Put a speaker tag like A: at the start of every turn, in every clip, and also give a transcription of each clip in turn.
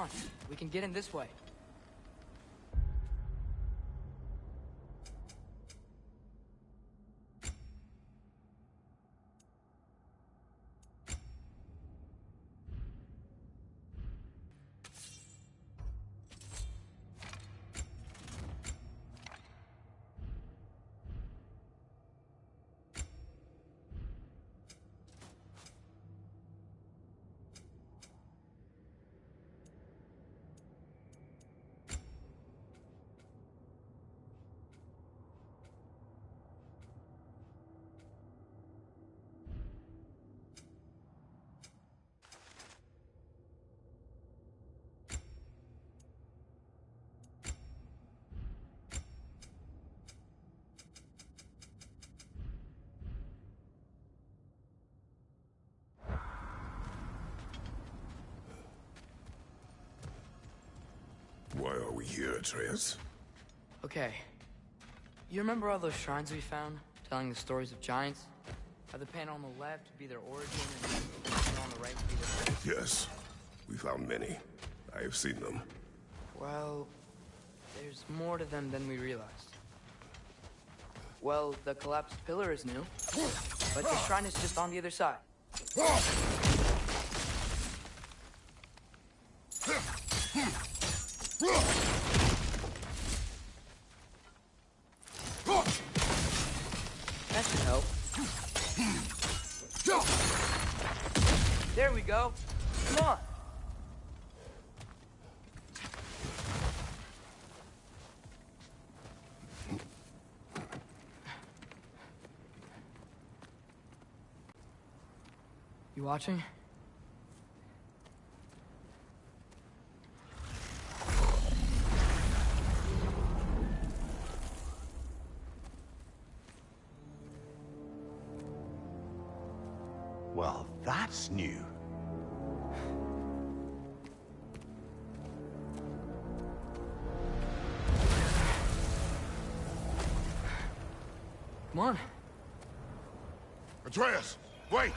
A: on, we can get in this way.
B: Why are we here, Atreus?
A: Okay. You remember all those shrines we found, telling the stories of giants? How the panel on the left would be their origin, and the panel on the right would be their birth?
B: Yes. We found many. I have seen them.
A: Well, there's more to them than we realized. Well, the collapsed pillar is new, but the shrine is just on the other side. That should help. There we go. Come on. You watching?
C: Well, that's new.
A: Come on.
B: Atreus! Wait!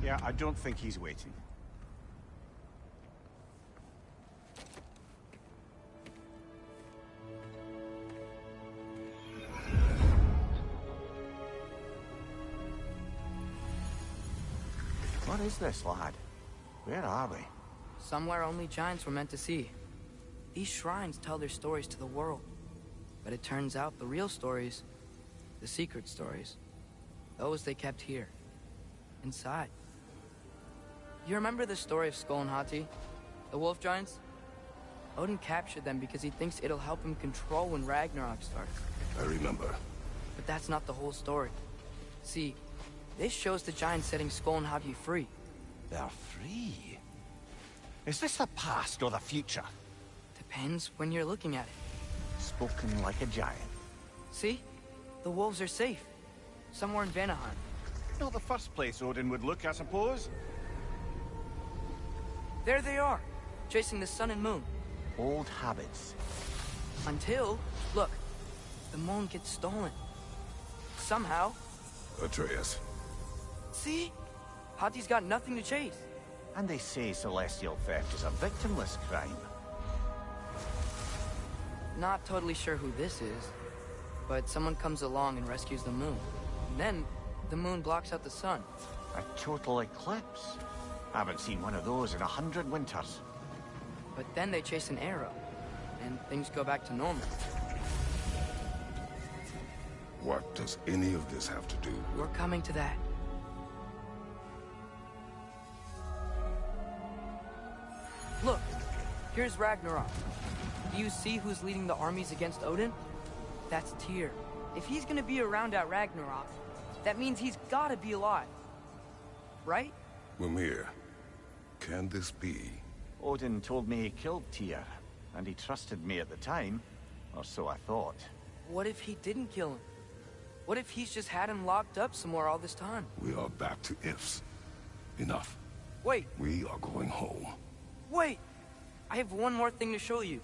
C: Yeah, I don't think he's waiting. What is this, lad? Where are we?
A: Somewhere only giants were meant to see. These shrines tell their stories to the world. But it turns out the real stories, the secret stories, those they kept here, inside. You remember the story of Skoll and Hati, the wolf giants? Odin captured them because he thinks it'll help him control when Ragnarok starts.
B: I remember.
A: But that's not the whole story. See, this shows the giants setting Skoll and Hati free.
C: They're free. Is this the past or the future?
A: Depends when you're looking at it.
C: Spoken like a giant.
A: See? The wolves are safe. Somewhere in Vanaheim.
C: Not the first place Odin would look, I suppose.
A: There they are, chasing the sun and moon.
C: Old habits.
A: Until, look, the moon gets stolen. Somehow.
B: Atreus.
A: See? Hati's got nothing to chase.
C: And they say celestial theft is a victimless crime.
A: Not totally sure who this is, but someone comes along and rescues the moon. And then, the moon blocks out the sun.
C: A total eclipse. Haven't seen one of those in 100 winters.
A: But then they chase an arrow, and things go back to normal.
B: What does any of this have to do with...
A: We're coming to that. Look, here's Ragnarok. Do you see who's leading the armies against Odin? That's Tyr. If he's gonna be around at Ragnarok, that means he's gotta be alive. Right?
B: Mimir, can this be?
C: Odin told me he killed Tyr, and he trusted me at the time, or so I thought.
A: What if he didn't kill him? What if he's just had him locked up somewhere all this time?
B: We are back to ifs. Enough.
A: Wait,
B: We are going home.
A: wait! I have one more thing to show you.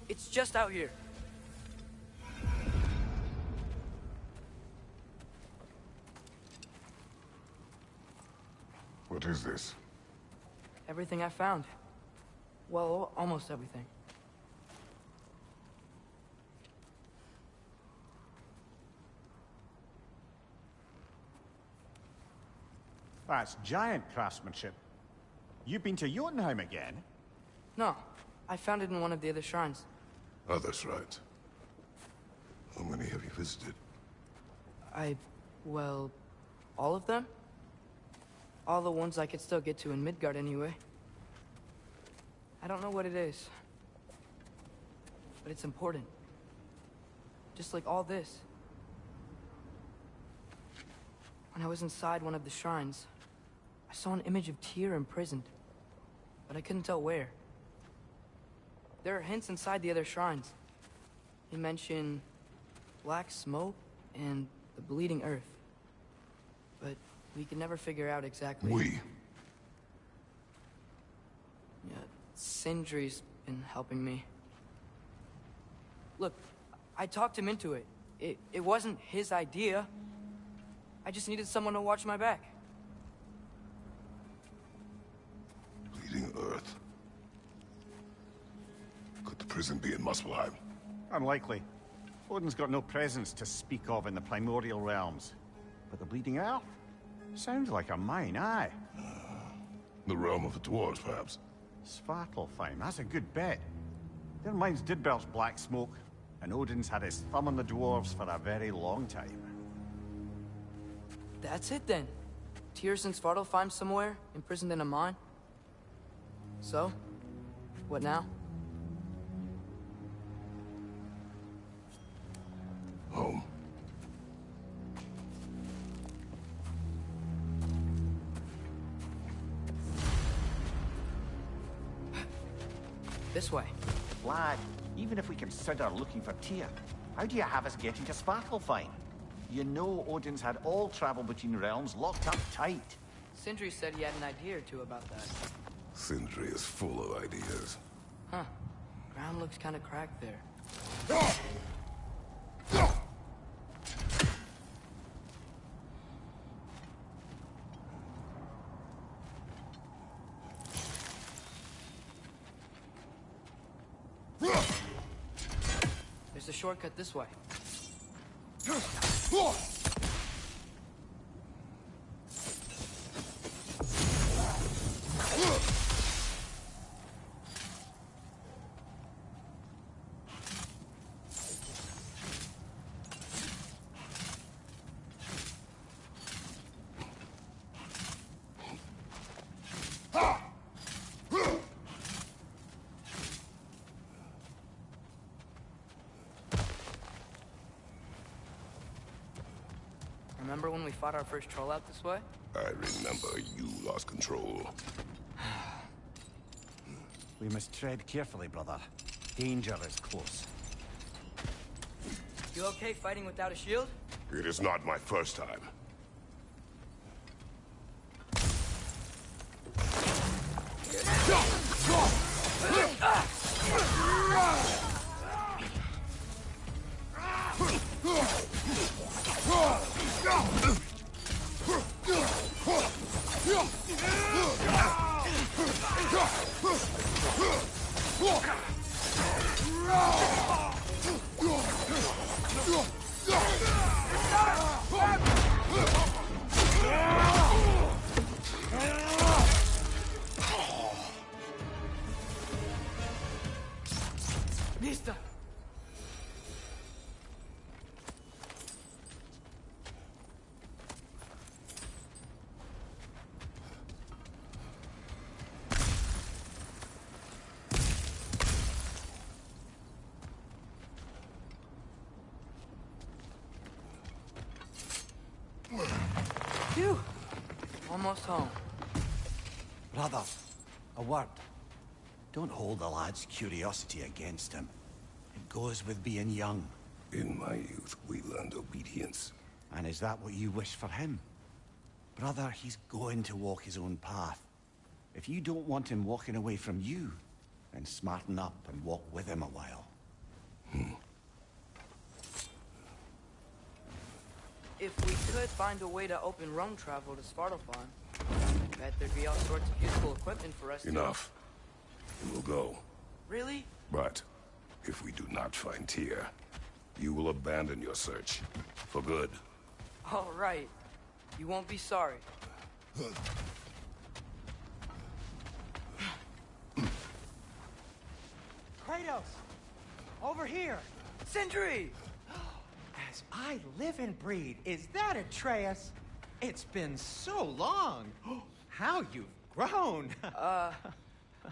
A: It's just out here.
B: What is this?
A: Everything I found. Well, almost everything.
C: That's giant craftsmanship. You've been to Jotunheim again?
A: No, I found it in one of the other shrines.
B: Other shrines. How many have you visited?
A: Well, all of them? All the ones I could still get to in Midgard anyway. I don't know what it is. But it's important. Just like all this. When I was inside one of the shrines, I saw an image of Tyr imprisoned. But I couldn't tell where. There are hints inside the other shrines. They mention black smoke and the bleeding earth. But we could never figure out exactly...
B: We?
A: Yeah, Sindri's been helping me. Look, I talked him into it. It wasn't his idea. I just needed someone to watch my back.
B: Bleeding Earth. Could the prison be in Muspelheim?
C: Unlikely. Odin's got no presence to speak of in the primordial realms. But the Bleeding Earth? Sounds like a mine, aye.
B: The realm of the dwarves, perhaps?
C: Svartalfheim, that's a good bet. Their mines did belch black smoke, and Odin's had his thumb on the dwarves for a very long time.
A: That's it then. Tyr's in Svartalfheim somewhere, imprisoned in a mine. So, what now?
B: Home.
A: This way.
C: Lad, even if we consider looking for Tyr, how do you have us getting to Svartalfheim? You know Odin's had all travel between realms locked up tight.
A: Sindri said he had an idea or two about that.
B: Sindri is full of ideas.
A: Huh. Ground looks kind of cracked there. There's a shortcut this way. Remember when we fought our first troll out this way?
B: I remember you lost control.
C: We must tread carefully, brother. Danger is close.
A: You okay fighting without a shield?
B: It is not my first time.
A: Mista! Phew! Almost home.
D: Brother, a word. Don't hold the lad's curiosity against him. It goes with being young.
B: In my youth, we learned obedience.
D: And is that what you wish for him? Brother, he's going to walk his own path. If you don't want him walking away from you, then smarten up and walk with him a while.
A: If we could find a way to open roam travel to Svartalfheim, I bet there'd be all sorts of useful equipment for us
B: Enough. and we'll go.
A: Really?
B: But if we do not find Tyr, you will abandon your search. For good.
A: All right. You won't be sorry.
E: Kratos! Over here!
A: Sindri!
E: As I live and breathe, is that Atreus? It's been so long! How you've grown!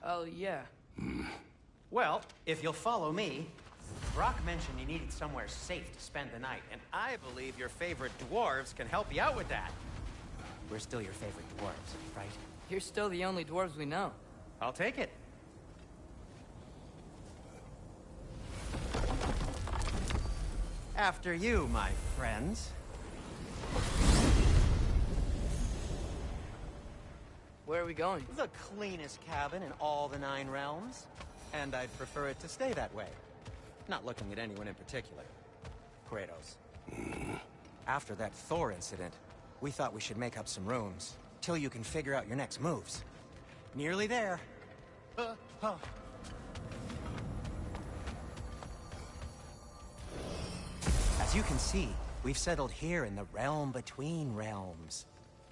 A: Oh, yeah.
E: Well, if you'll follow me, Brock mentioned you needed somewhere safe to spend the night, and I believe your favorite dwarves can help you out with that. We're still your favorite dwarves, right?
A: You're still the only dwarves we know.
E: I'll take it. After you, my friends.
A: Where are we going?
E: The cleanest cabin in all the 9 realms. And I'd prefer it to stay that way. Not looking at anyone in particular. Kratos. After that Thor incident, we thought we should make up some rooms, till you can figure out your next moves. Nearly there. As you can see, we've settled here in the realm between realms.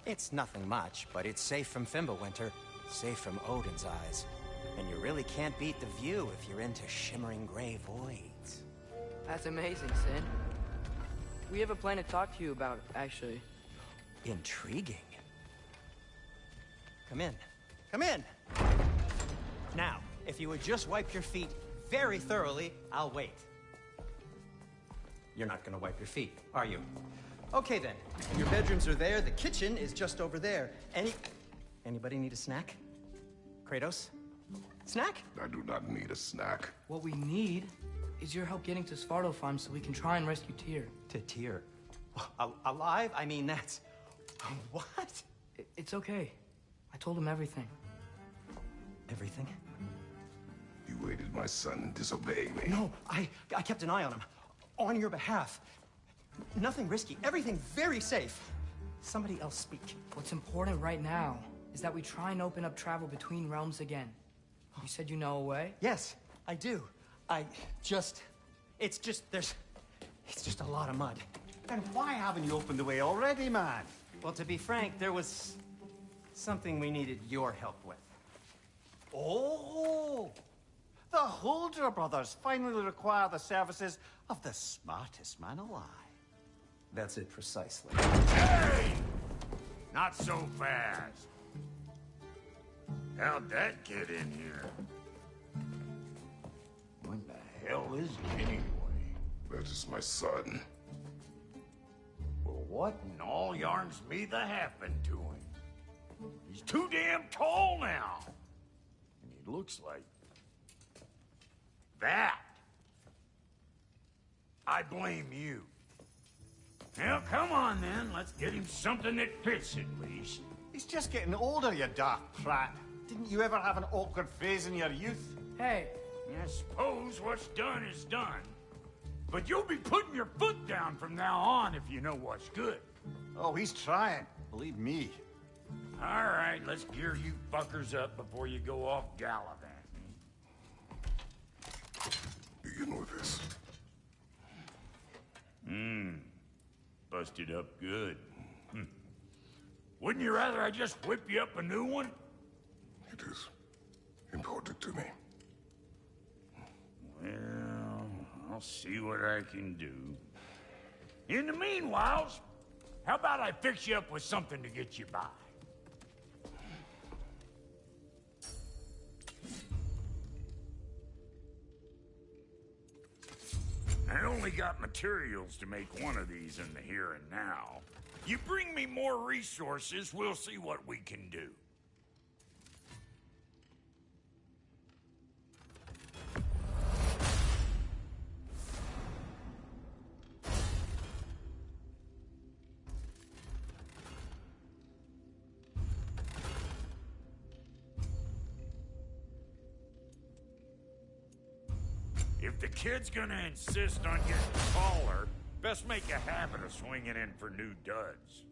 E: It's nothing much, but it's safe from Fimbulwinter, safe from Odin's eyes. And you really can't beat the view if you're into shimmering gray voids.
A: That's amazing, Sin. We have a plan to talk to you about, actually.
E: Intriguing. Come in. Come in! Now, if you would just wipe your feet very thoroughly, I'll wait. You're not gonna wipe your feet, are you? Okay then. Your bedrooms are there, the kitchen is just over there. Anybody need a snack? Kratos? Snack?
B: I do not need a snack.
A: What we need is your help getting to Svartalfheim so we can try and rescue Tyr.
E: To Tyr? Alive? I mean, that's... What?
A: It's okay. I told him everything.
E: Everything?
B: You aided my son in disobeying me.
E: No, I kept an eye on him. On your behalf. Nothing risky. Everything very safe. Somebody else speak.
A: What's important right now is that we try and open up travel between realms again. You said you know a way?
E: Yes, I do. It's just a lot of mud.
D: Then why haven't you opened the way already, man?
E: Well, to be frank, there was something we needed your help with.
D: Oh! The Holder brothers finally require the services of the smartest man alive.
E: That's it precisely.
F: Hey! Not so fast. How'd that get in here? What the hell is he anyway?
B: That is my son.
F: Well, what in all yarns me that happened to him? He's too damn tall now. And he looks like... that. I blame you. Now, come on then. Let's get him something that fits at least.
D: He's just getting older, you dark prat. Didn't you ever have an awkward phase in your youth?
A: Hey,
F: I suppose what's done is done. But you'll be putting your foot down from now on if you know what's good.
D: Oh, he's trying. Believe me.
F: All right, let's gear you fuckers up before you go off gallivanting.
B: Begin with this.
F: Busted up good. Wouldn't you rather I just whip you up a new one?
B: It is important to me.
F: Well, I'll see what I can do. In the meanwhile, how about I fix you up with something to get you by? I only got materials to make one of these in the here and now. You bring me more resources, we'll see what we can do. If the kid's gonna insist on getting taller, best make a habit of swinging in for new duds.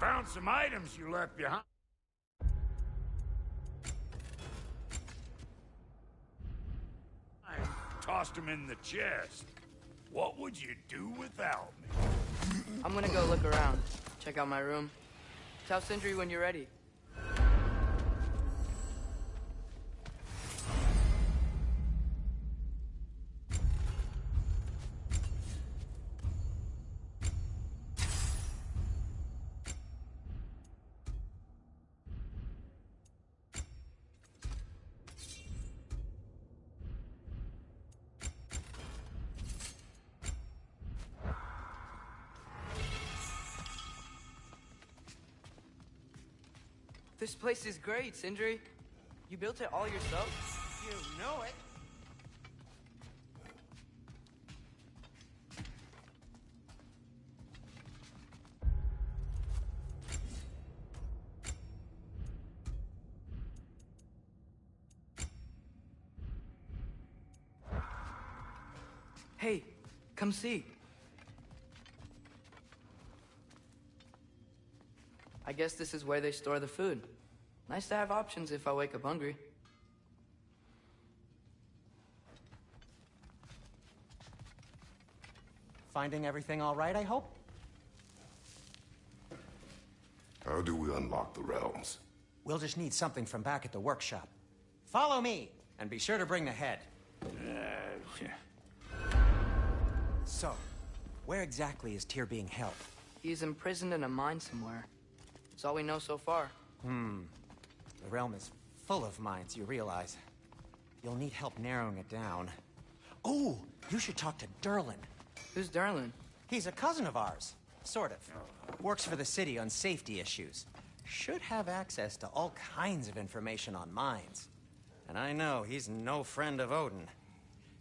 F: found some items you left behind. I tossed them in the chest. What would you do without me?
A: I'm gonna go look around. Check out my room. Tell Sindri when you're ready. This place is great, Sindri. You built it all yourself?
E: You know it.
A: Hey, come see. I guess this is where they store the food. Nice to have options if I wake up hungry.
E: Finding everything all right, I hope?
B: How do we unlock the realms?
E: We'll just need something from back at the workshop. Follow me, and be sure to bring the head. So, where exactly is Tyr being held?
A: He's imprisoned in a mine somewhere. That's all we know so far.
E: The realm is full of mines, you realize. You'll need help narrowing it down. Oh, you should talk to Durlin.
A: Who's Durlin?
E: He's a cousin of ours. Sort of. Works for the city on safety issues. Should have access to all kinds of information on mines. And I know he's no friend of Odin.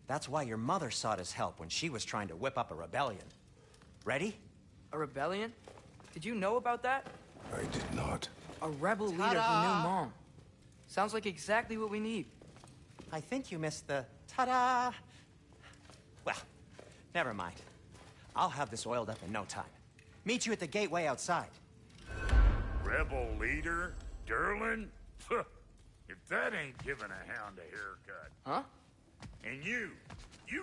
E: That's why your mother sought his help when she was trying to whip up a rebellion. Ready?
A: A rebellion? Did you know about that?
B: I did not.
A: A rebel leader who knew Mom. Sounds like exactly what we need.
E: I think you missed the ta-da. Well, never mind. I'll have this oiled up in no time. Meet you at the gateway outside.
F: Rebel leader? Durlin? If that ain't giving a hound a haircut.
A: Huh?
F: And you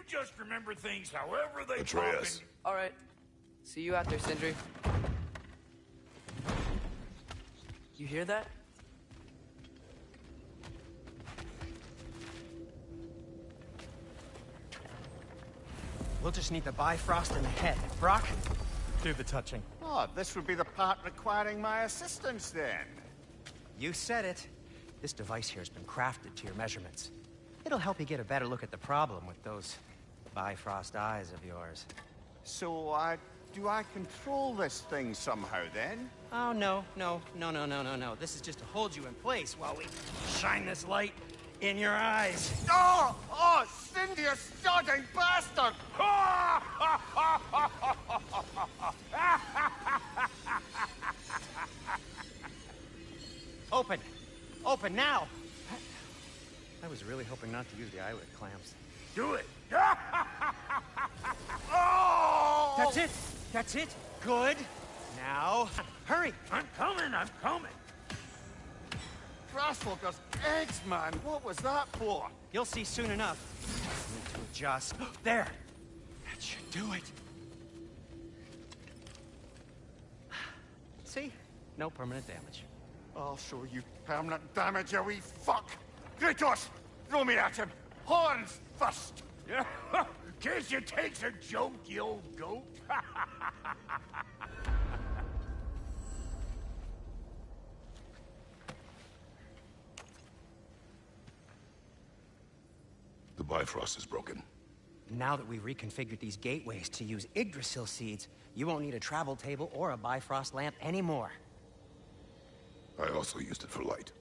F: just remember things however they
B: Atreus.
A: All right. See you out there, Sindri. You hear that?
E: We'll just need the Bifrost and the head. Brock, do the touching.
C: Oh, this would be the part requiring my assistance then.
E: You said it. This device here has been crafted to your measurements. It'll help you get a better look at the problem with those Bifrost eyes of yours.
C: So, do I control this thing somehow then?
E: Oh, no. This is just to hold you in place while we shine this light in your eyes.
C: Oh, Cindy, you sodding bastard!
E: Open! Open now! I was really hoping not to use the eyelid clamps.
F: Do it!
C: Oh!
E: That's it! That's it! Good! Now, hurry!
F: I'm coming!
C: Grasswalker's eggs, man! What was that for?
E: You'll see soon enough. Need to adjust. There! That should do it. See? No permanent damage.
C: I'll show you permanent damage, you wee fuck! Kratos! Throw me at him! Horns first!
F: Yeah, case you takes a joke, you old goat.
B: The Bifrost is broken.
E: Now that we've reconfigured these gateways to use Yggdrasil seeds, you won't need a travel table or a Bifrost lamp anymore.
B: I also used it for light.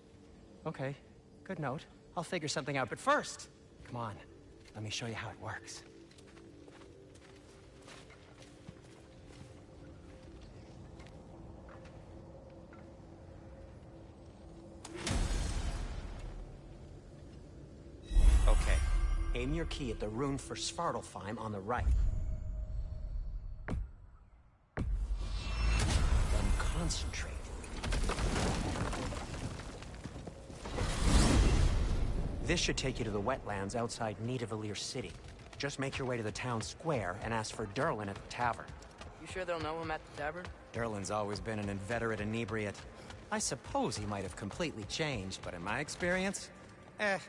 E: Okay, good note. I'll figure something out, but first, come on, let me show you how it works. Okay, aim your key at the rune for Svartalfheim on the right. Then concentrate. This should take you to the wetlands outside Nidavellir City. Just make your way to the town square and ask for Durlin at the tavern.
A: You sure they'll know him at the tavern?
E: Durlin's always been an inveterate inebriate. I suppose he might have completely changed, but in my experience,
A: Did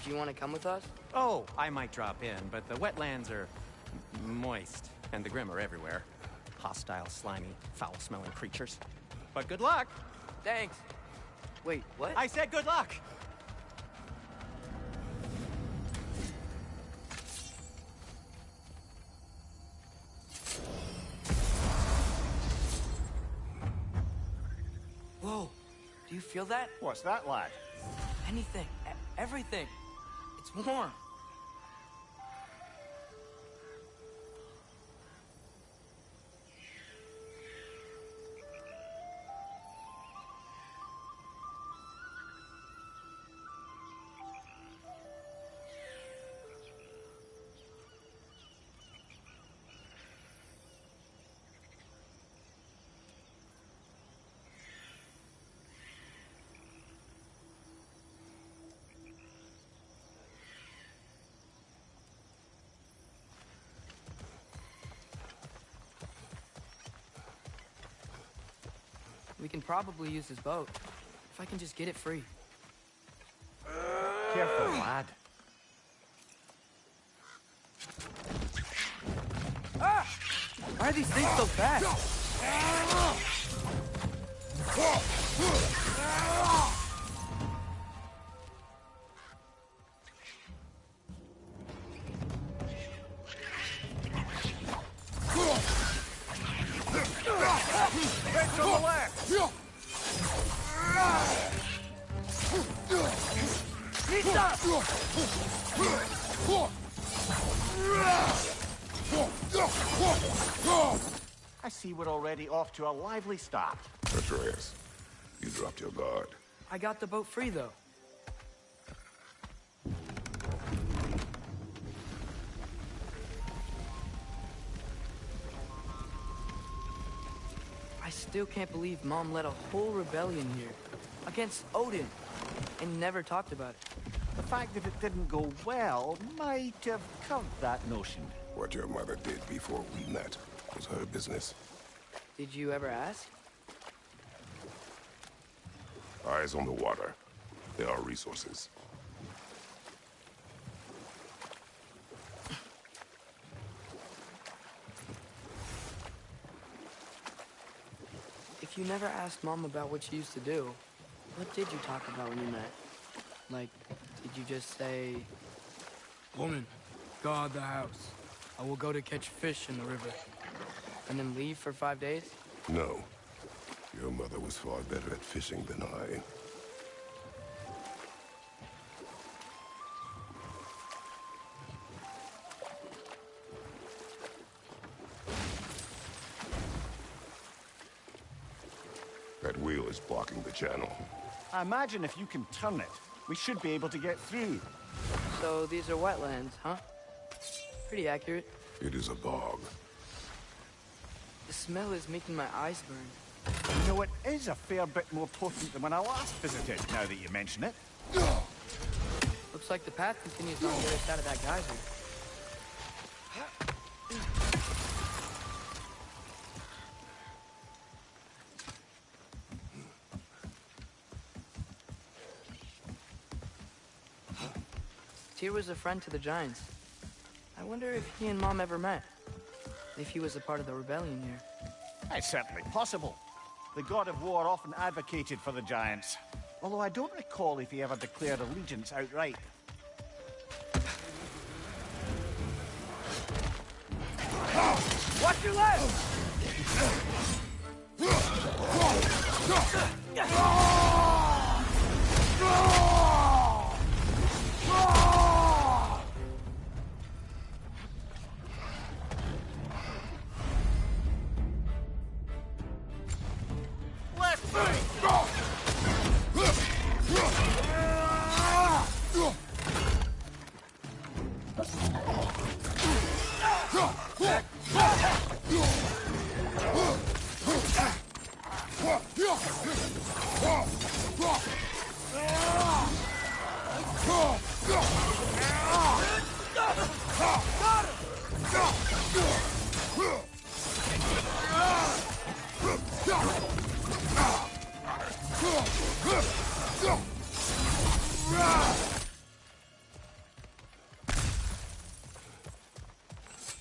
A: you want to come with us?
E: Oh, I might drop in, but the wetlands are moist, and the Grim are everywhere. Hostile, slimy, foul-smelling creatures. But good luck!
A: Thanks. Wait, what?
E: I said good luck!
A: Whoa, do you feel that?
C: What's that, lad?
A: Anything, everything. It's warm. We can probably use his boat, if I can just get it free.
C: Careful, lad.
A: Why are these things so fast?
C: Get to the left! I see we're already off to a lively start.
B: Atreus, you dropped your guard.
A: I got the boat free, though. I still can't believe Mom led a whole rebellion here. Against Odin. And never talked about it.
C: The fact that it didn't go well might have covered that notion.
B: What your mother did before we met was her business.
A: Did you ever ask?
B: Eyes on the water. There are resources.
A: If you never asked Mom about what she used to do, what did you talk about when you met? Like, did you just say... Woman, guard the house. I will go to catch fish in the river. And then leave for 5 days?
B: No. Your mother was far better at fishing than I. That wheel is blocking the channel.
C: I imagine if you can turn it, we should be able to get through.
A: So these are wetlands, huh? Pretty accurate.
B: It is a bog.
A: The smell is making my eyes burn.
C: You know, it is a fair bit more potent than when I last visited, now that you mention it.
A: Looks like the path continues on the other side of that geyser. Tyr was a friend to the Giants. I wonder if he and Mom ever met. If he was a part of the rebellion here.
C: It's certainly possible. The god of war often advocated for the Giants. Although I don't recall if he ever declared allegiance outright.
A: Watch your left!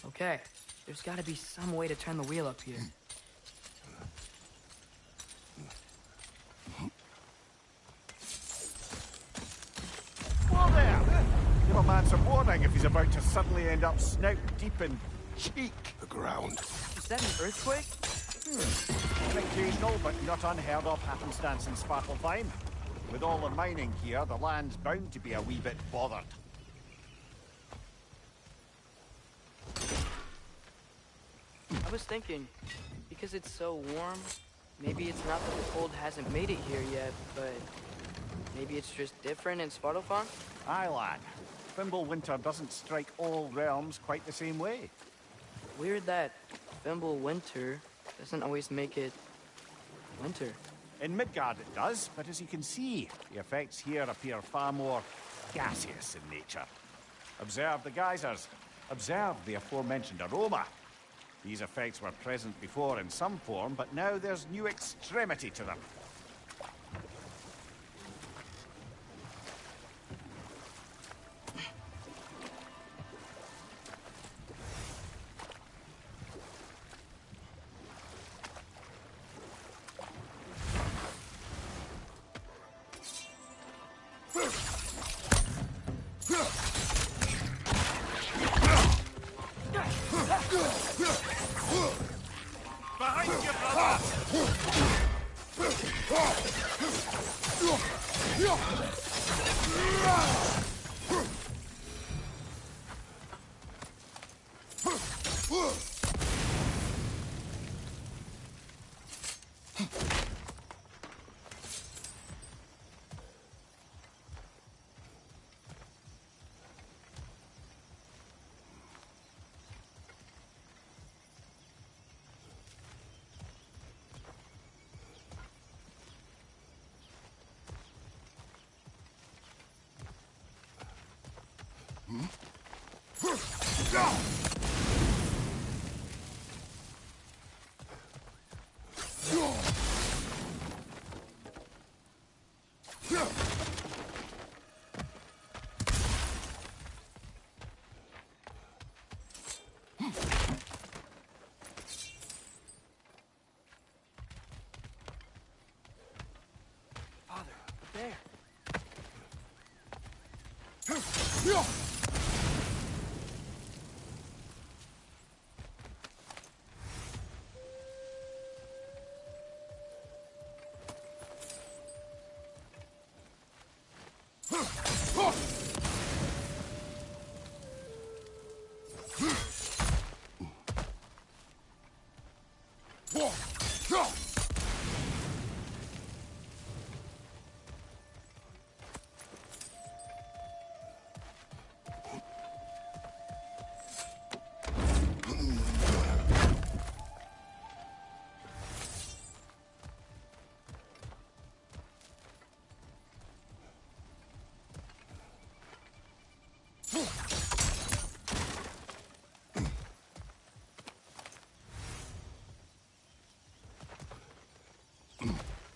A: Okay, there's gotta be some way to turn the wheel up here.
C: Whoa there! Give a man some warning if he's about to suddenly end up snout deep in cheek.
B: The ground.
A: Is that an earthquake?
C: An occasional but not unheard of happenstance in Svartalfheim. With all the mining here, the land's bound to be a wee bit bothered.
A: I was thinking, because it's so warm, maybe it's not that the cold hasn't made it here yet, but maybe it's just different in Svartalfheim?
C: Aye, lad. Fimbulwinter doesn't strike all realms quite the same way.
A: Weird that Fimbulwinter doesn't always make it winter.
C: In Midgard it does, but as you can see, the effects here appear far more gaseous in nature. Observe the geysers. Observe the aforementioned aroma. These effects were present before in some form, but now there's new extremity to them.
A: Father, there.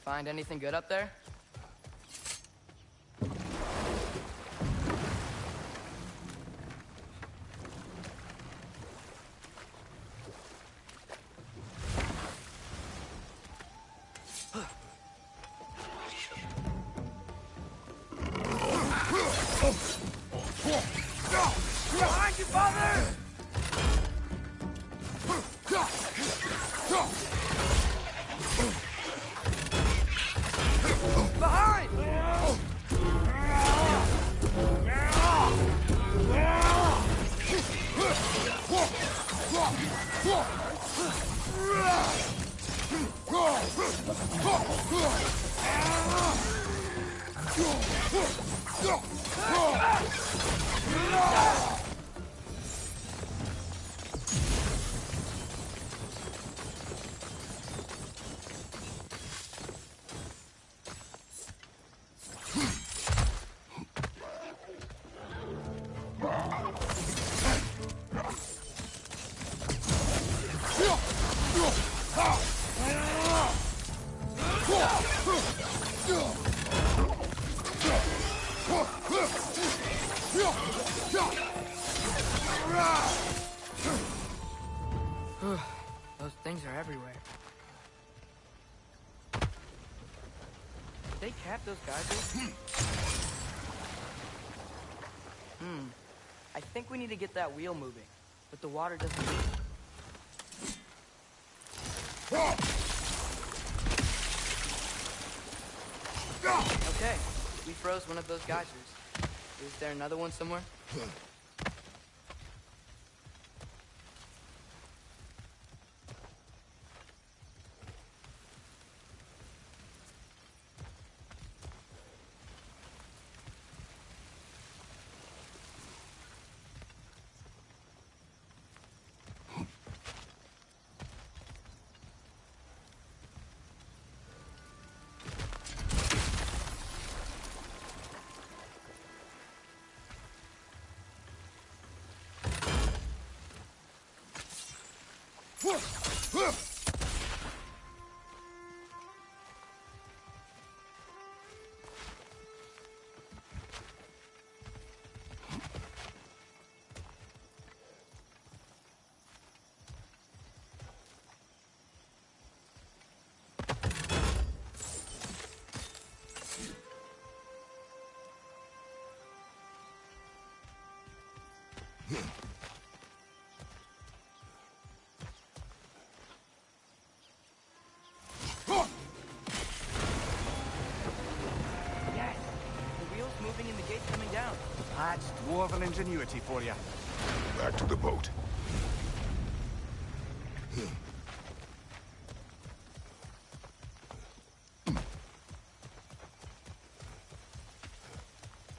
A: Find anything good up there? Behind you, father! Behind! Those things are everywhere. Did they cap those geysers? I think we need to get that wheel moving, but the water doesn't move. Okay, we froze one of those geysers. Is there another one somewhere? Yes! The wheel's moving and the gate's coming down.
C: That's dwarven ingenuity for you.
B: Back to the boat.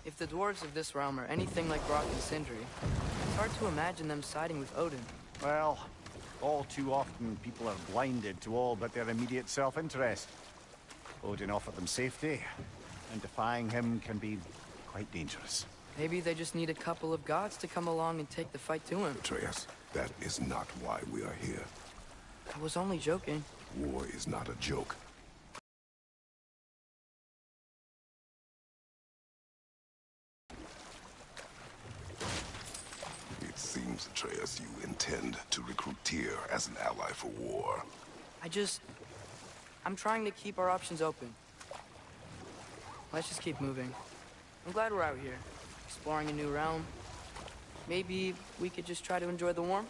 A: If the dwarves of this realm are anything like Brock and Sindri, it's hard to imagine them siding with Odin.
C: Well, all too often people are blinded to all but their immediate self-interest. Odin offered them safety, and defying him can be quite dangerous.
A: Maybe they just need a couple of gods to come along and take the fight to him.
B: Atreus, that is not why we are here.
A: I was only joking.
B: War is not a joke. It seems, Atreus, you intend to recruit Tyr as an ally for war.
A: I'm trying to keep our options open. Let's just keep moving. I'm glad we're out here, exploring a new realm. Maybe we could just try to enjoy the warmth?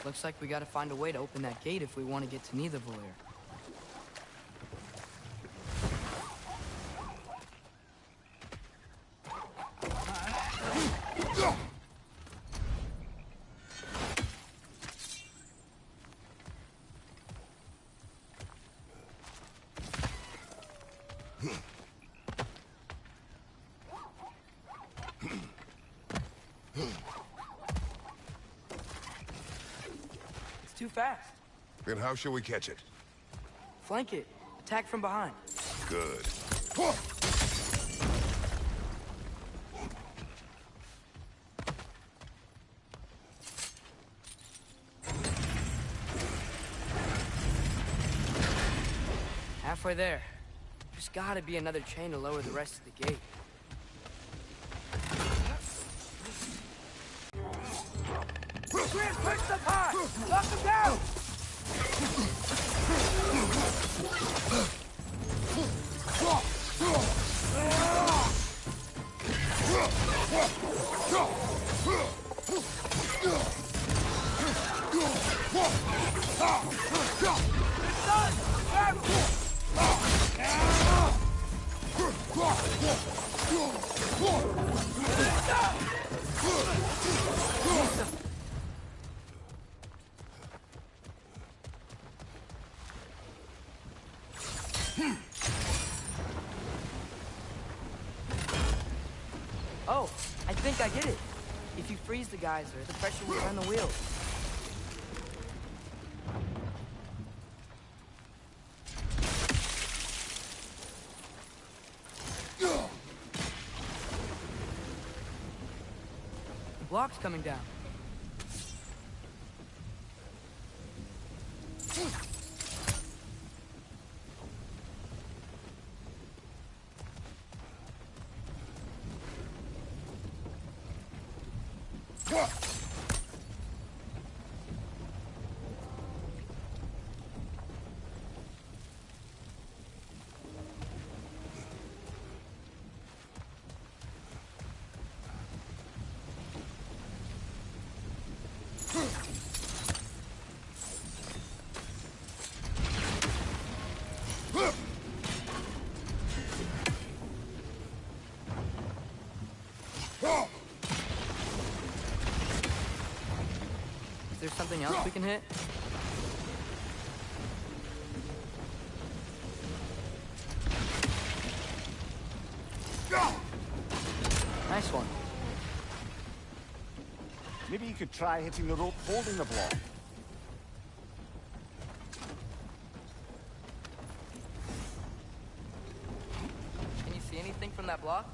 A: Looks like we gotta find a way to open that gate if we want to get to Nidavellir. Too fast.
B: Then how shall we catch it?
A: Flank it. Attack from behind.
B: Good.
A: Halfway there. There's gotta be another chain to lower the rest of the gate. Grim, push the pot! Knock him down! Oh, I think I get it. If you freeze the geyser, the pressure will turn the wheel. The block's coming down. something else we can hit? Nice one.
C: Maybe you could try hitting the rope holding the block.
A: Can you see anything from that block?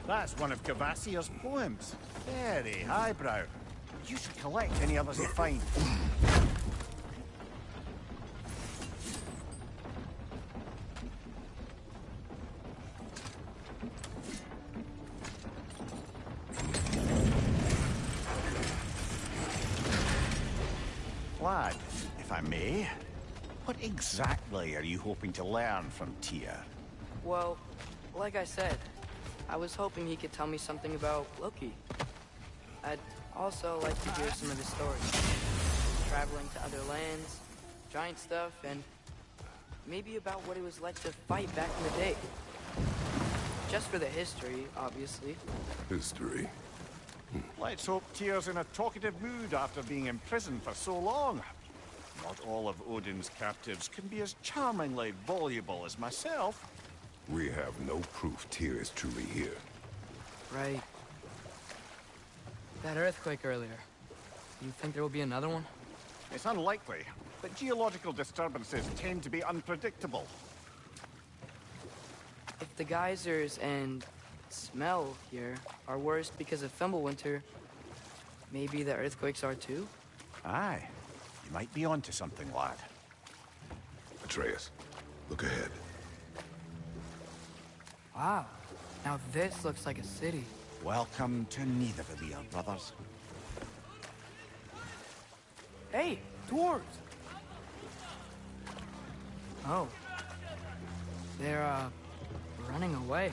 C: That's one of Cavassier's poems. Very highbrow. You should collect any others you find. Lad, if I may, what exactly are you hoping to learn from Tyr?
A: Well, like I said, I was hoping he could tell me something about Loki. I'd also like to hear some of his stories. Traveling to other lands, giant stuff, and maybe about what it was like to fight back in the day. Just for the history, obviously.
B: History.
C: Let's hope Tyr's in a talkative mood after being imprisoned for so long. Not all of Odin's captives can be as charmingly voluble as myself.
B: We have no proof Tyr is truly here.
A: Right. That earthquake earlier. You think there will be another one?
C: It's unlikely, but geological disturbances tend to be unpredictable.
A: If the geysers and smell here are worse because of Fimbulwinter, maybe the earthquakes are too?
C: Aye. You might be onto something, lad.
B: Atreus, look ahead.
A: Wow. Now this looks like a city.
C: Welcome to Nidavellir, brothers.
A: Hey, dwarves! Oh. They're, running away.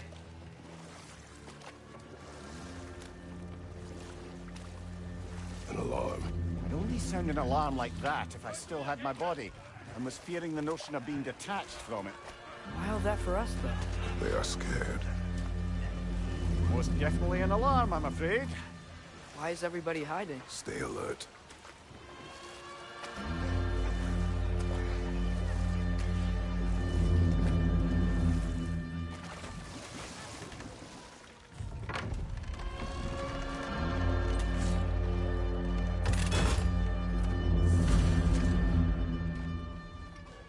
B: An alarm.
C: I'd only sound an alarm like that if I still had my body, and was fearing the notion of being detached from it.
A: Wild that for us, though.
B: They are scared.
C: Most definitely an alarm, I'm afraid.
A: Why is everybody hiding?
B: Stay alert.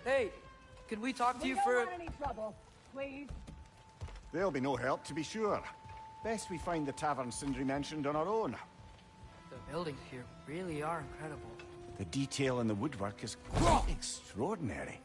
A: Hey, could we talk to you
G: don't
A: for...
G: want any trouble, please.
C: There'll be no help, to be sure. Best we find the tavern Sindri mentioned on our own.
A: The buildings here really are incredible.
C: The detail in the woodwork is quite extraordinary.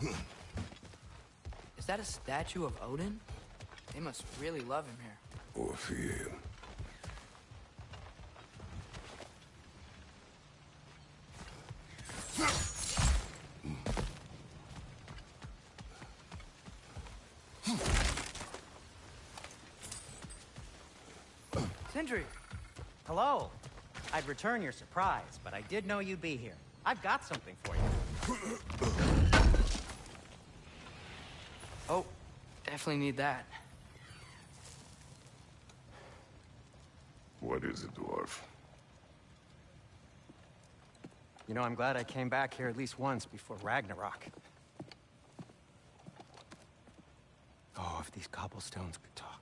A: Is that a statue of Odin? They must really love him here.
B: Or fear him.
A: Sindri!
E: Hello. I'd return your surprise, but I did know you'd be here. I've got something for you.
A: Oh, definitely need that.
B: What is it, dwarf?
E: You know, I'm glad I came back here at least once before Ragnarok. Oh, if these cobblestones could talk.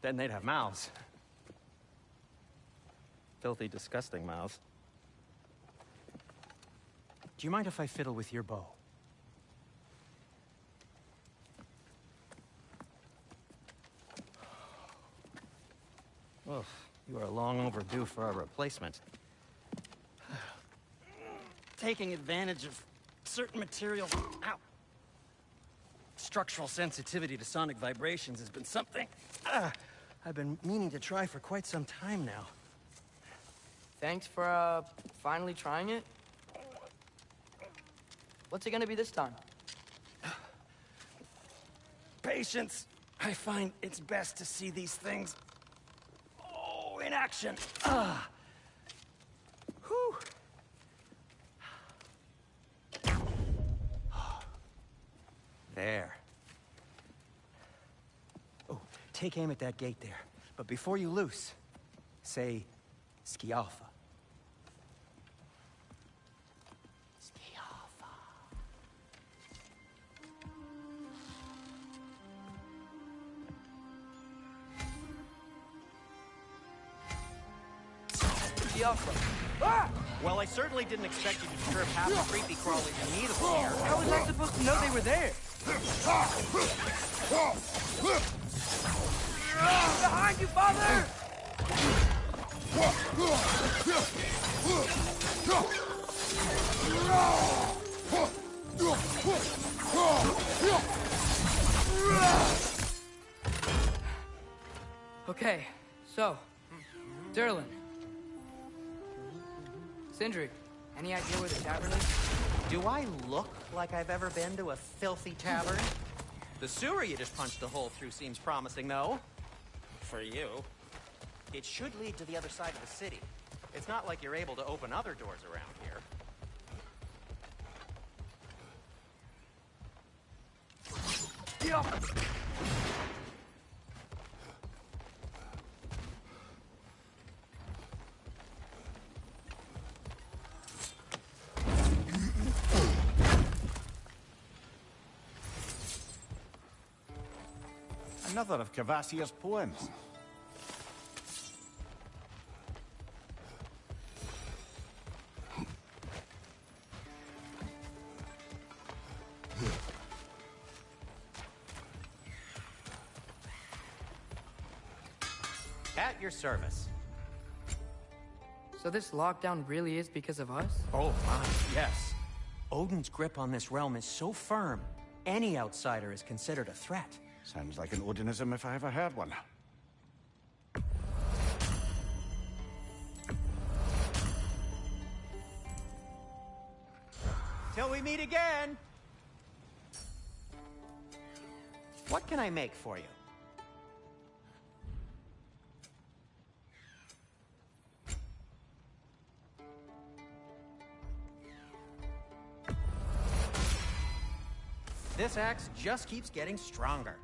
E: Then they'd have mouths. Filthy, disgusting mouths. Do you mind if I fiddle with your bow? Oh, you are long overdue for a replacement. Taking advantage of certain materials. Ow. Structural sensitivity to sonic vibrations has been something I've been meaning to try for quite some time now.
A: Thanks for, finally trying it. What's it gonna be this time?
E: Patience. I find it's best to see these things, in action. Whew. There. Oh, take aim at that gate there. But before you loose, say, Skialfa. Skialfa. Ah! Well, I certainly didn't expect you to disturb half the creepy crawlies in need of here.
A: How was I supposed to know they were there? Behind you, father! Okay, so, Durlin. Sindri, any idea where the tavern is?
E: Do I look like I've ever been to a filthy tavern? The sewer you just punched a hole through seems promising, though. For you. It should lead to the other side of the city. It's not like you're able to open other doors around here.
C: Another of Kvasir's poems.
E: At your service.
A: So this lockdown really is because of us?
E: Oh my, yes. Odin's grip on this realm is so firm, any outsider is considered a threat.
D: Sounds like an Odinism if I ever heard one.
E: Till we meet again! What can I make for you? This axe just keeps getting stronger.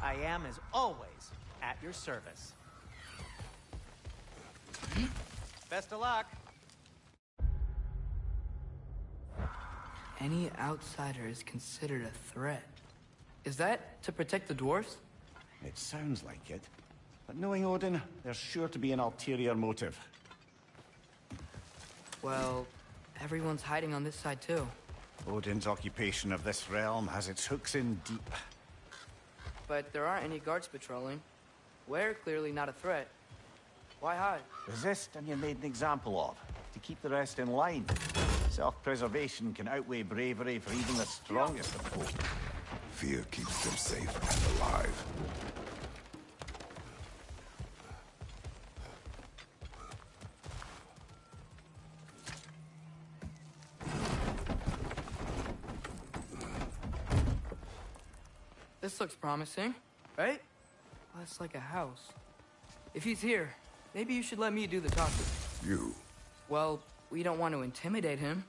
E: I am, as always, at your service. Best of luck.
A: Any outsider is considered a threat. Is that to protect the dwarfs?
D: It sounds like it. But knowing Odin, there's sure to be an ulterior motive.
A: Well, everyone's hiding on this side too.
D: Odin's occupation of this realm has its hooks in deep.
A: But there aren't any guards patrolling. We're clearly not a threat. Why hide?
C: Resist and you're made an example of, to keep the rest in line. Self-preservation can outweigh bravery for even the strongest of folk.
B: Fear keeps them safe and alive.
A: This looks promising, right? Well, that's like a house. If he's here, maybe you should let me do the talking.
B: You?
A: Well, we don't want to intimidate him.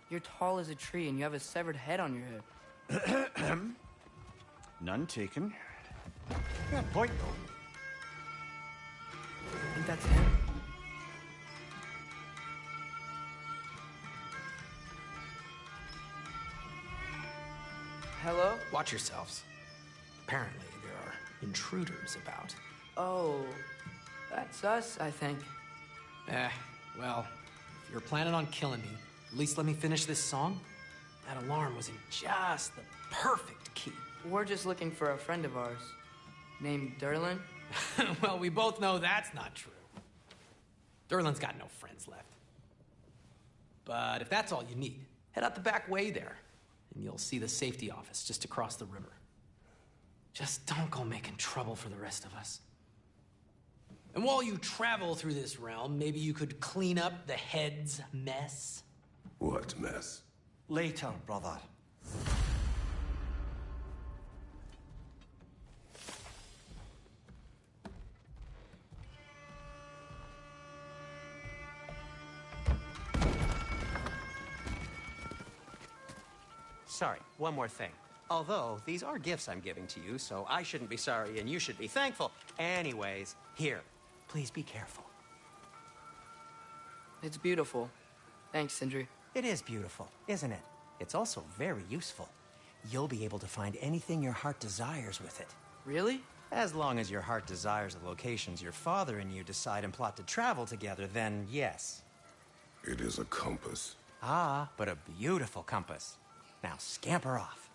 A: You're tall as a tree and you have a severed head on your head.
D: None taken. Yeah, point though.
A: Think that's him? Hello?
H: Watch yourselves. Apparently, there are intruders about.
A: Oh, that's us, I think.
H: Well, if you're planning on killing me, at least let me finish this song. That alarm was in just the perfect key.
A: We're just looking for a friend of ours, named Durlin.
H: Well, we both know that's not true. Durlin's got no friends left. But if that's all you need, head out the back way there, and you'll see the safety office just across the river. Just don't go making trouble for the rest of us. And while you travel through this realm, maybe you could clean up the head's mess?
B: What mess?
D: Later, brother.
E: Sorry, one more thing. Although, these are gifts I'm giving to you, so I shouldn't be sorry and you should be thankful. Anyways, here, please be careful.
A: It's beautiful. Thanks, Sindri.
E: It is beautiful, isn't it? It's also very useful. You'll be able to find anything your heart desires with it.
A: Really?
E: As long as your heart desires the locations your father and you decide and plot to travel together, then yes.
B: It is a compass.
E: Ah, but a beautiful compass. Now scamper off.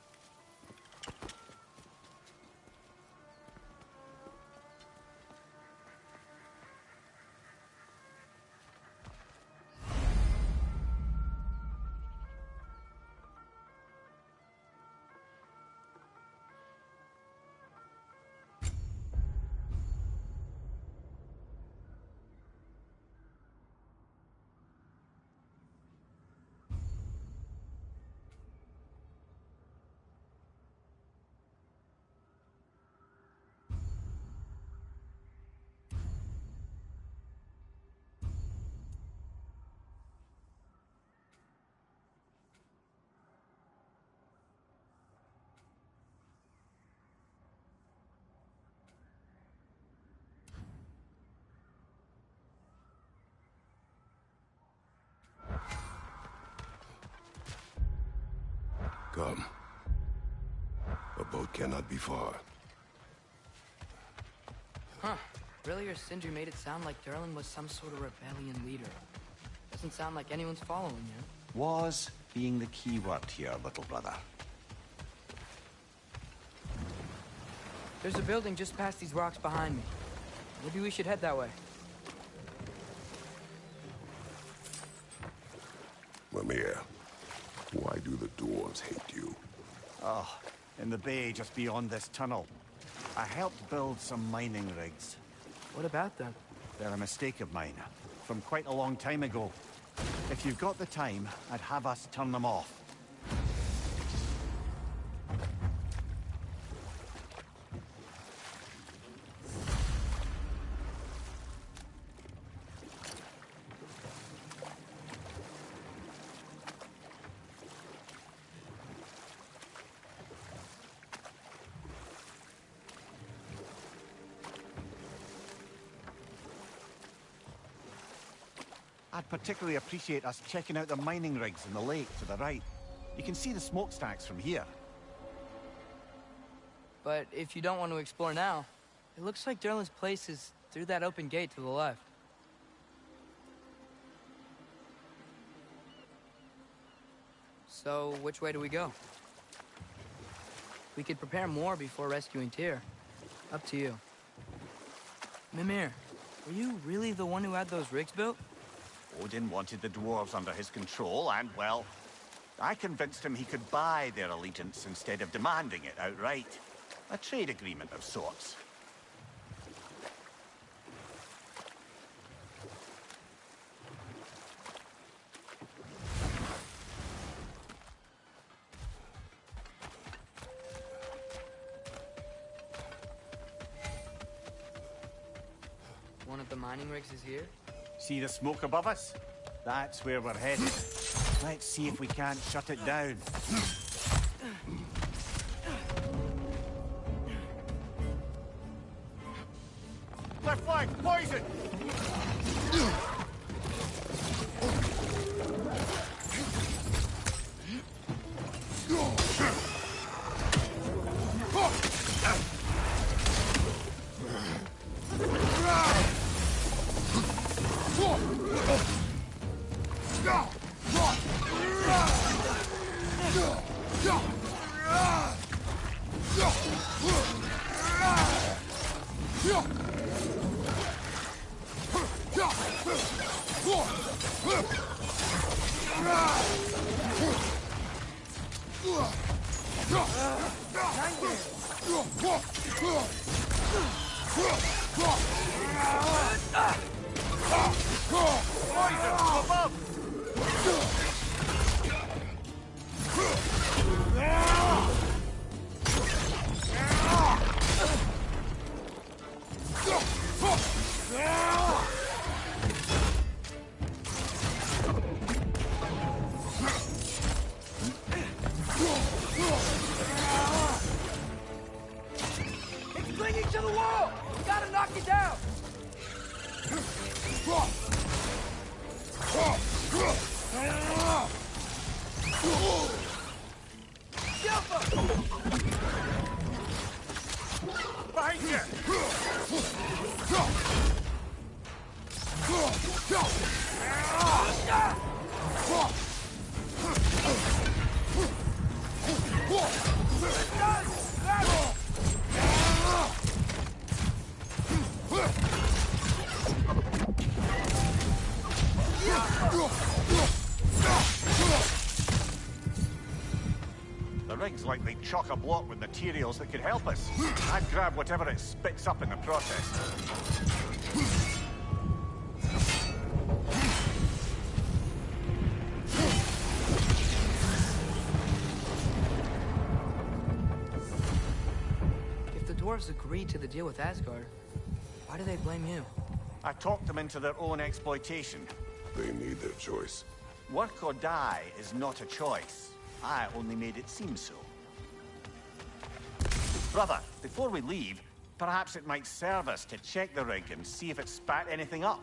B: Come. A boat cannot be far.
A: Huh. Earlier, Sindri made it sound like Durlin was some sort of rebellion leader. Doesn't sound like anyone's following him.
D: Was being the key word here, little brother.
A: There's a building just past these rocks behind me. Maybe we should head that way.
B: Mimir, why do the dwarves hate you?
D: Oh, in the bay just beyond this tunnel. I helped build some mining rigs.
A: What about them?
D: They're a mistake of mine, from quite a long time ago. If you've got the time, I'd have us turn them off. I'd particularly appreciate us checking out the mining rigs in the lake to the right. You can see the smokestacks from here.
A: But if you don't want to explore now, it looks like Durlin's place is through that open gate to the left. So, which way do we go? We could prepare more before rescuing Tyr. Up to you. Mimir, were you really the one who had those rigs built?
D: Odin wanted the dwarves under his control, and, well, I convinced him he could buy their allegiance instead of demanding it outright. A trade agreement of sorts.
A: One of the mining rigs is here?
C: See the smoke above us? That's where we're headed. Let's see if we can't shut it down. Left flank, poison!
A: It's clinging to the wall! We gotta knock it down!
C: Behind you! The rig's like they chock-a-block with materials that could help us. I'd grab whatever it spits up in the process.
A: If the dwarves agreed to the deal with Asgard, why do they blame you?
D: I talked them into their own exploitation.
B: They made their choice.
D: Work or die is not a choice. I only made it seem so. Brother, before we leave, perhaps it might serve us to check the rig and see if it spat anything up.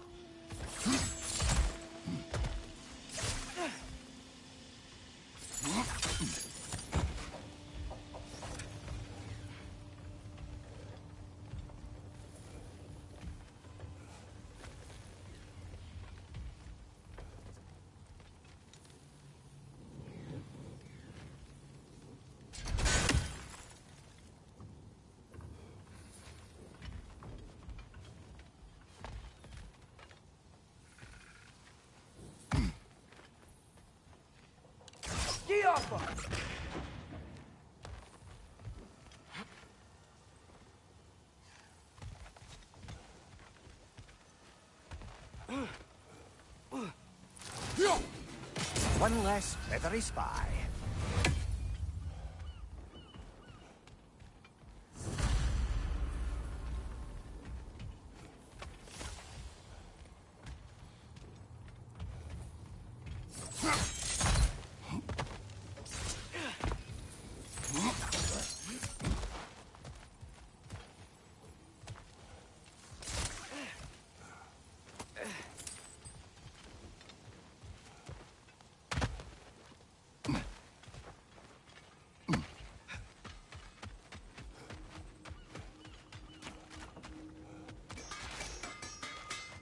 A: Get off us!
C: One less feathery spy.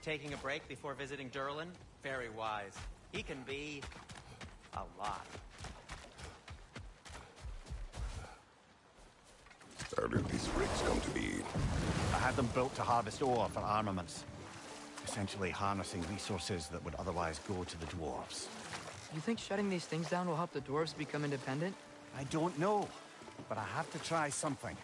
E: Taking a break before visiting Durlin? Very wise. He can be... a lot.
B: rigs come to be?
D: I had them built to harvest ore for armaments. Essentially harnessing resources that would otherwise go to the dwarves.
A: You think shutting these things down will help the dwarves become independent?
D: I don't know, but I have to try something.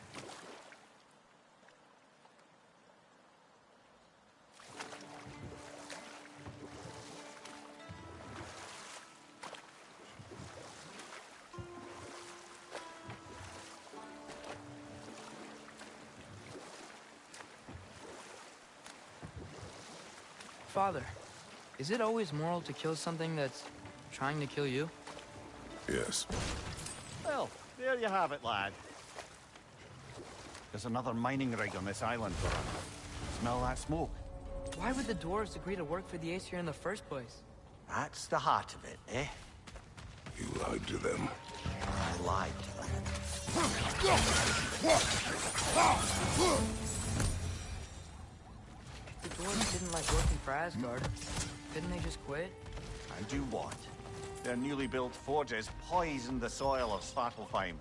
A: Father, is it always moral to kill something that's trying to kill you?
B: Yes.
D: Well, there you have it, lad. There's another mining rig on this island, brother. Smell that smoke?
A: Why would the dwarves agree to work for the Aesir in the first place?
D: That's the heart of it, eh?
B: You lied to them.
D: I lied to them.
A: If the dwarves didn't like working for Asgard, couldn't they just quit?
D: And do what? Their newly built forges poisoned the soil of Svartalfheim.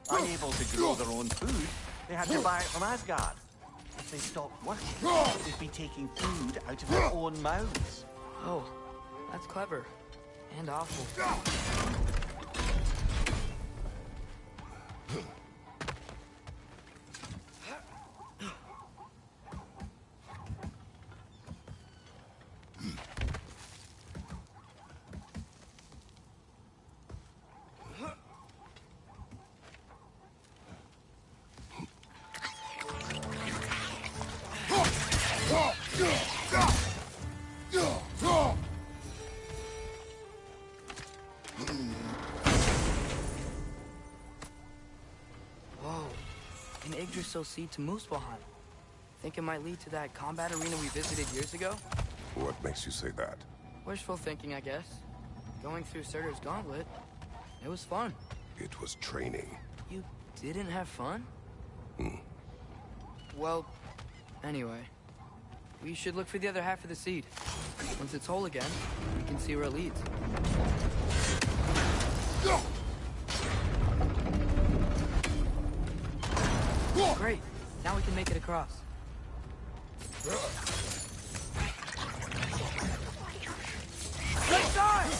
D: Unable to grow their own food, they had to buy it from Asgard. If they stopped working, they'd be taking food out of their own mouths.
A: Oh, that's clever. And awful. Yggdrasil Seed to Muspelheim. Think it might lead to that combat arena we visited years ago?
B: What makes you say that?
A: Wishful thinking, I guess. Going through Surtur's gauntlet, it was fun.
B: It was training.
A: You didn't have fun? Well, anyway. We should look for the other half of the seed. Once it's whole again, we can see where it leads. Great. Now we can make it across. Right side!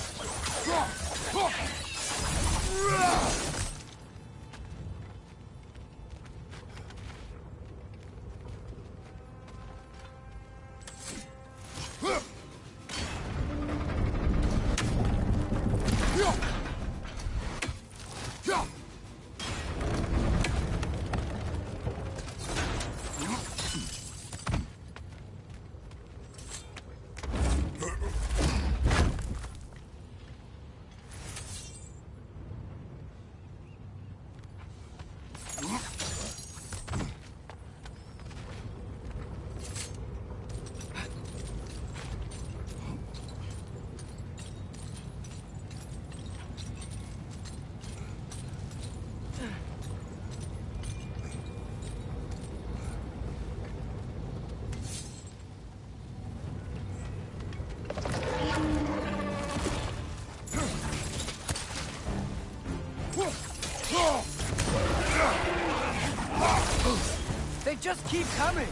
A: They just keep coming!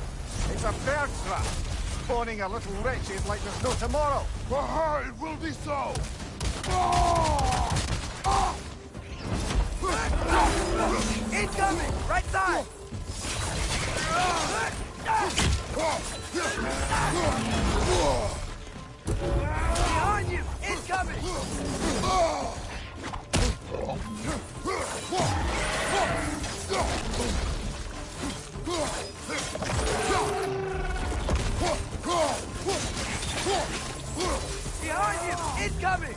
D: It's a bird trap. Spawning a little wretches like there's no tomorrow.
B: For her, it will be so!
A: Incoming! Right side! Behind you! Incoming! Behind you! Incoming!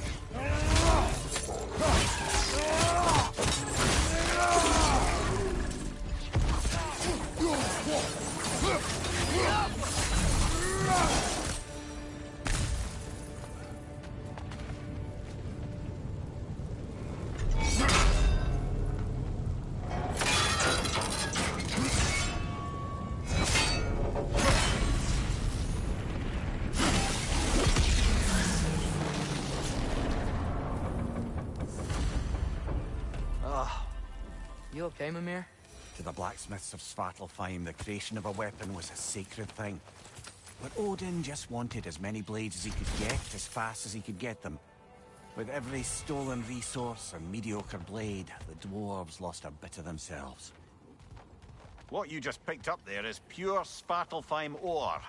A: You okay, Mimir?
C: To the blacksmiths of Svartalfheim, the creation of a weapon was a sacred thing. But Odin just wanted as many blades as he could get, as fast as he could get them. With every stolen resource and mediocre blade, the dwarves lost a bit of themselves.
D: What you just picked up there is pure Svartalfheim ore.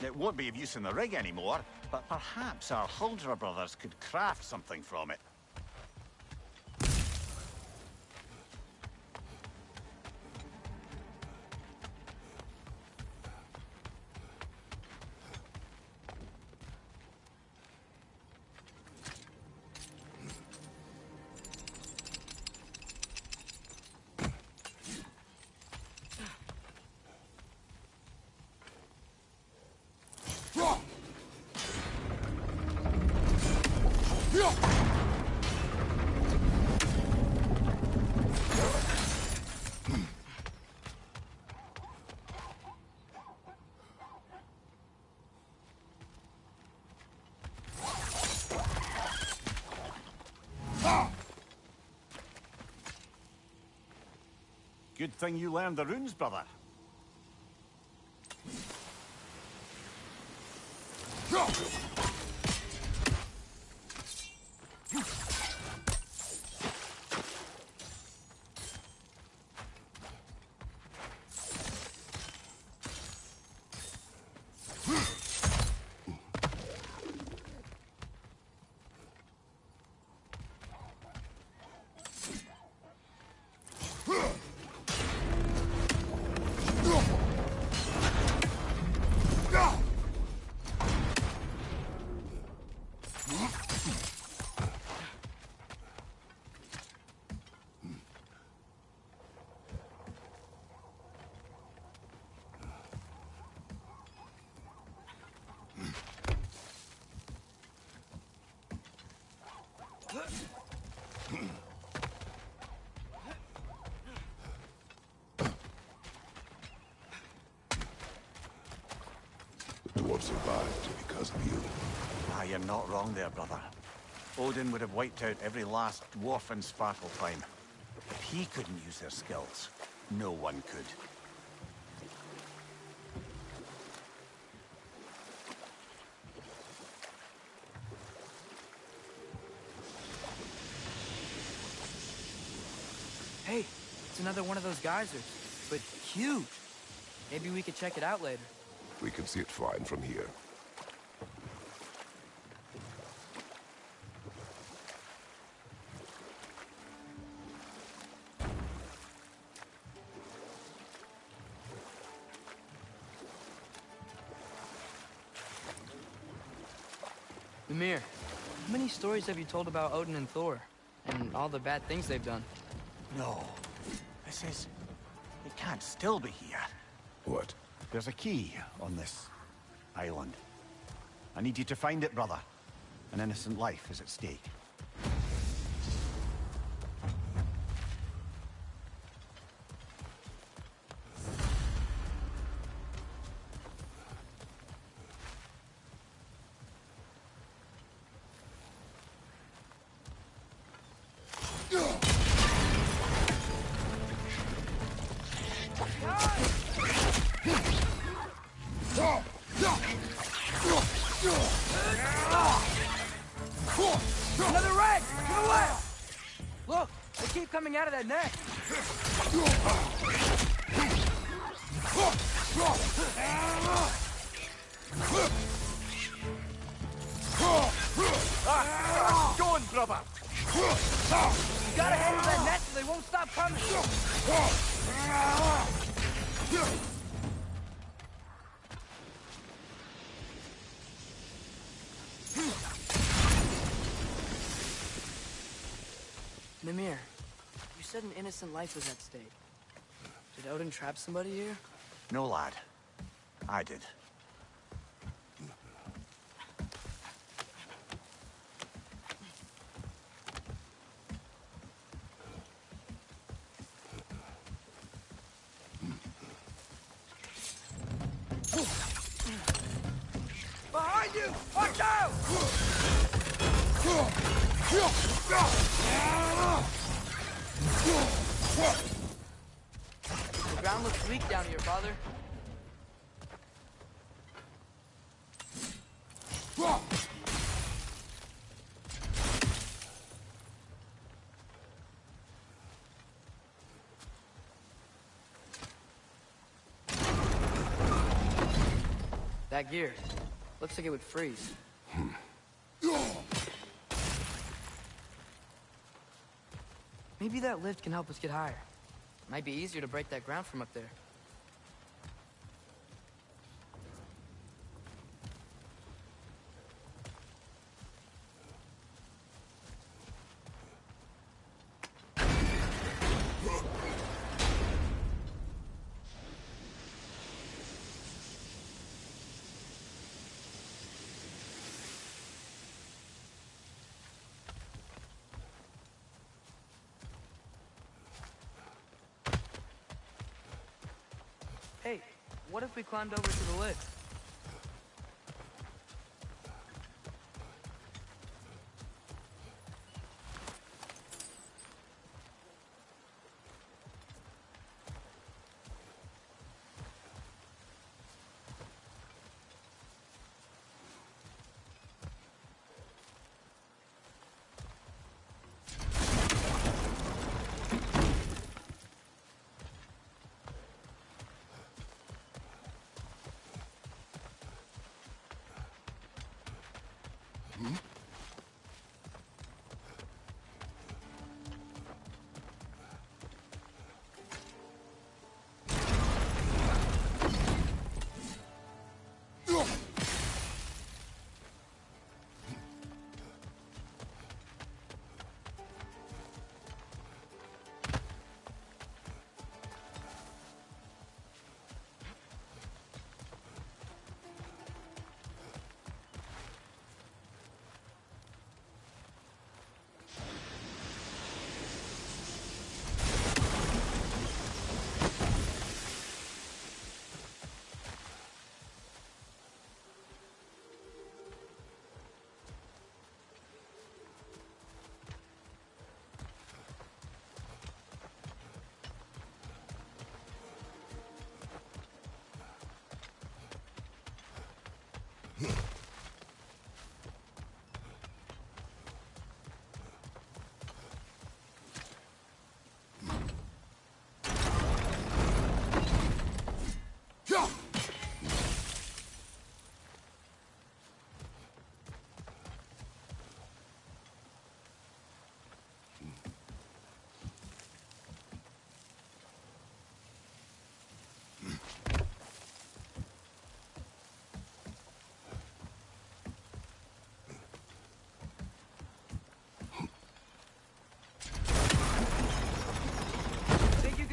D: It won't be of use in the rig anymore, but perhaps our Huldra brothers could craft something from it. Good thing you learned the runes, brother.
B: The dwarves survived because of you.
D: Ah, you're not wrong there, brother. Odin would have wiped out every last dwarf in Svartalfheim. If he couldn't use their skills, no one could.
A: Hey, it's another one of those geysers, but huge. Maybe we could check it out later.
B: We can see it fine from here.
A: Mimir, how many stories have you told about Odin and Thor? And all the bad things they've done?
D: No. This is... It can't still be here.
B: What?
C: There's a key on this island. I need you to find it, brother. An innocent life is at stake.
A: Another red! To the left! Look, they keep coming out of that net.
D: Going, brother!
A: You gotta handle that net so they won't stop coming. Mimir, you said an innocent life was at stake. Did Odin trap somebody here?
D: No, lad. I did.
A: Behind you! Watch out! Ground looks weak down here, Father. That gear. Looks like it would freeze. Maybe that lift can help us get higher. Might be easier to break that ground from up there. Hey, what if we climbed over to the lift?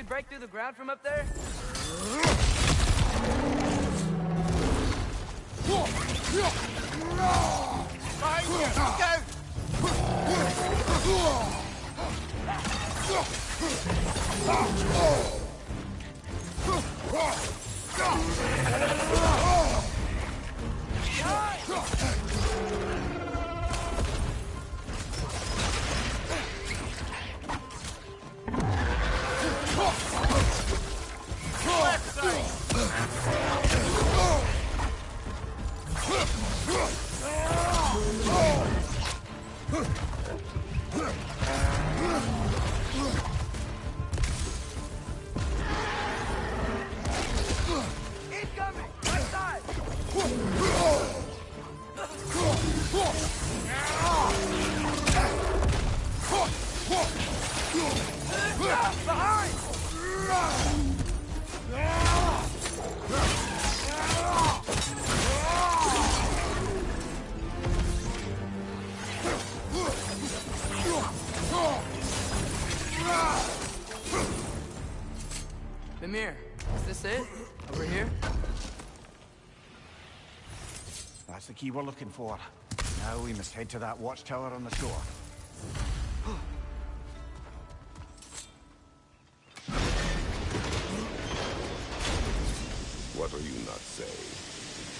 A: Break through the ground from up there?
D: Behind you!
A: Mimir, is this it? Over here?
C: That's the key we're looking for. Now we must head to that watchtower on the shore.
B: What are you not saying?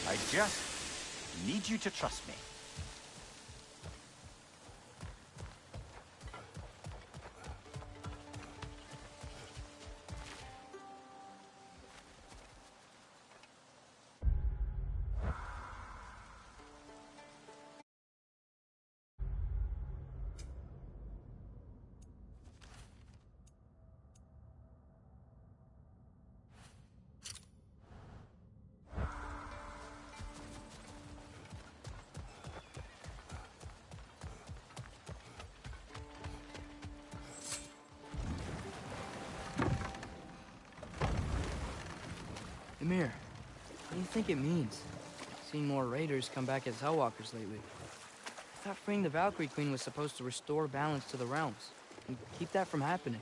C: I just need you to trust me.
A: Ymir, what do you think it means? Seen more raiders come back as Hellwalkers lately. I thought freeing the Valkyrie Queen was supposed to restore balance to the realms, and keep that from happening.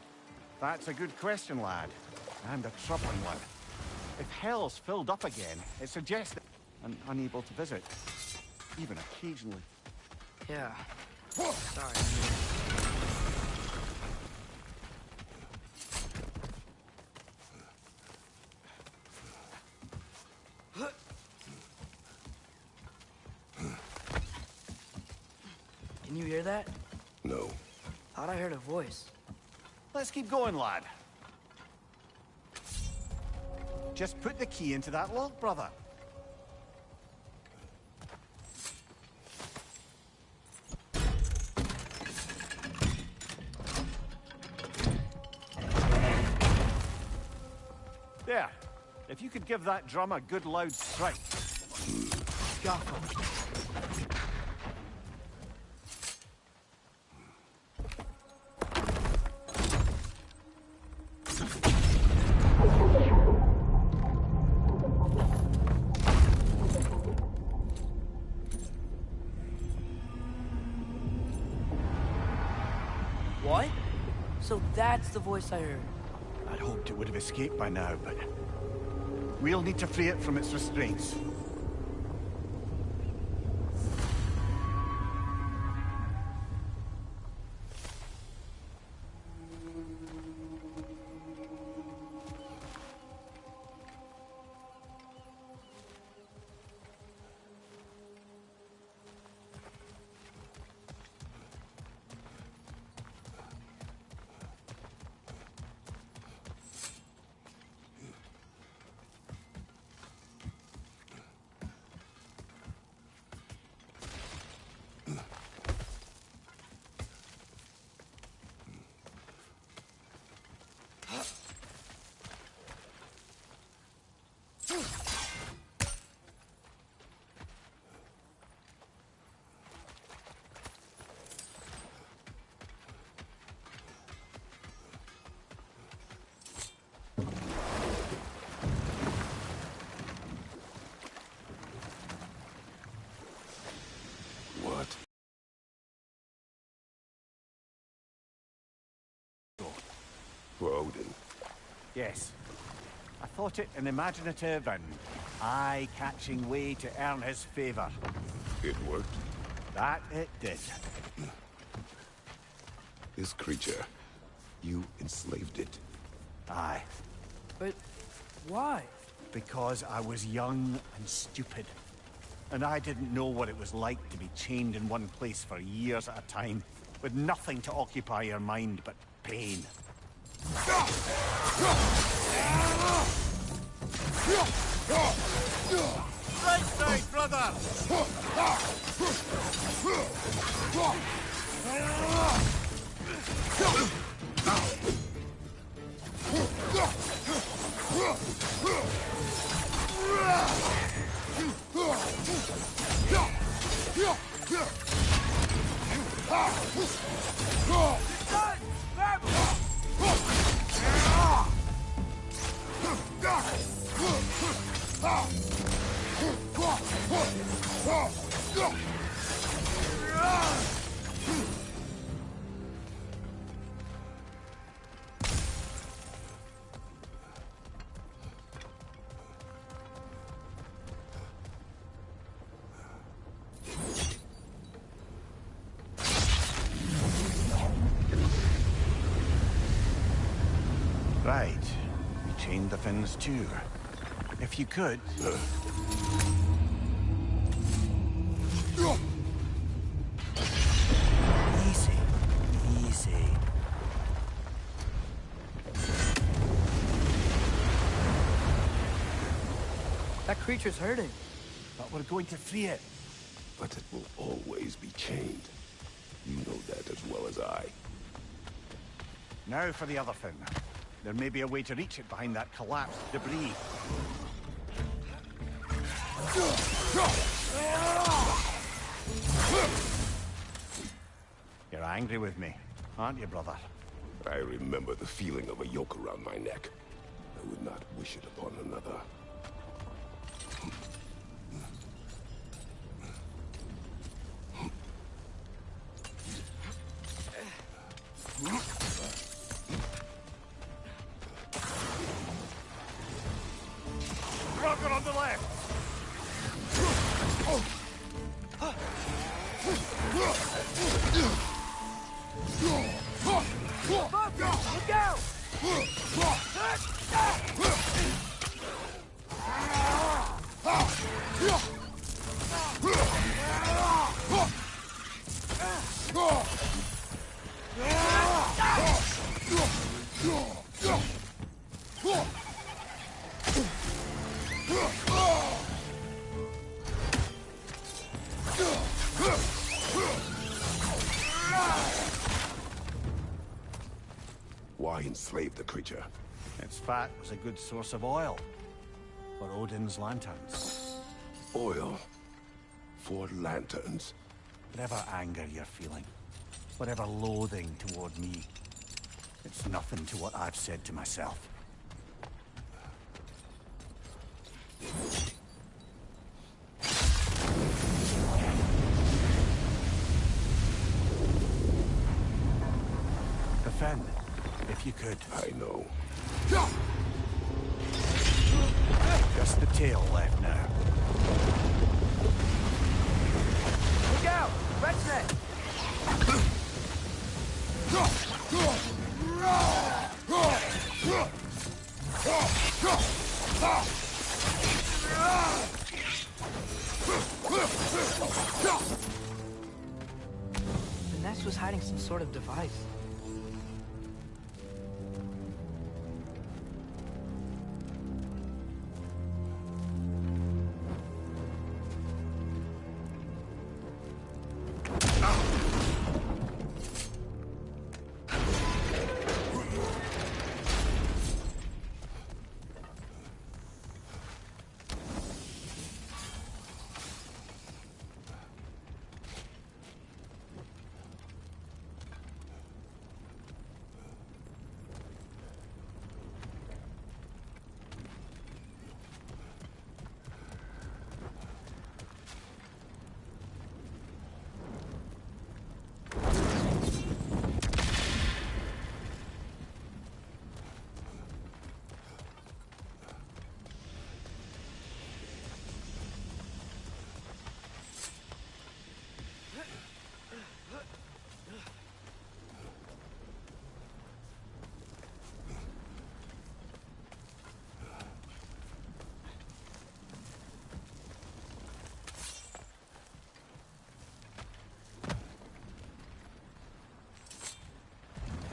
C: That's a good question, lad. And a troubling one. If Hell's filled up again, it suggests that I'm unable to visit. Even occasionally.
A: Yeah. Sorry, Ymir. Can you hear that?
B: No.
A: Thought I heard a voice.
C: Let's keep going, lad. Just put the key into that lock, brother. There. If you could give that drum a good loud strike.
A: Joffrey. What? So that's the voice I heard.
C: I'd hoped it would have escaped by now, but we'll need to free it from its restraints.
B: What? For Odin.
C: Yes. I thought it an imaginative and eye-catching way to earn his favor.
B: It worked.
C: That it did.
B: This creature, you enslaved it.
C: Aye.
A: But why?
C: Because I was young and stupid. And I didn't know what it was like to be chained in one place for years at a time, with nothing to occupy your mind but pain. Right side, brother! Right. You chained the fins too. If you could... Easy. Easy.
A: That creature's hurting.
C: But we're going to free it.
B: But it will always be chained. You know that as well as I.
C: Now for the other fin. There may be a way to reach it behind that collapsed debris. You're angry with me, aren't you, brother?
B: I remember the feeling of a yoke around my neck. I would not wish it upon another. Why enslave the creature?
C: Its fat was a good source of oil for Odin's lanterns.
B: Oil for lanterns.
C: Whatever anger you're feeling, whatever loathing toward me, it's nothing to what I've said to myself. Defend, if you could.
B: I know.
C: Just the tail left now.
A: Look out! Red's neck! The nest was hiding some sort of device.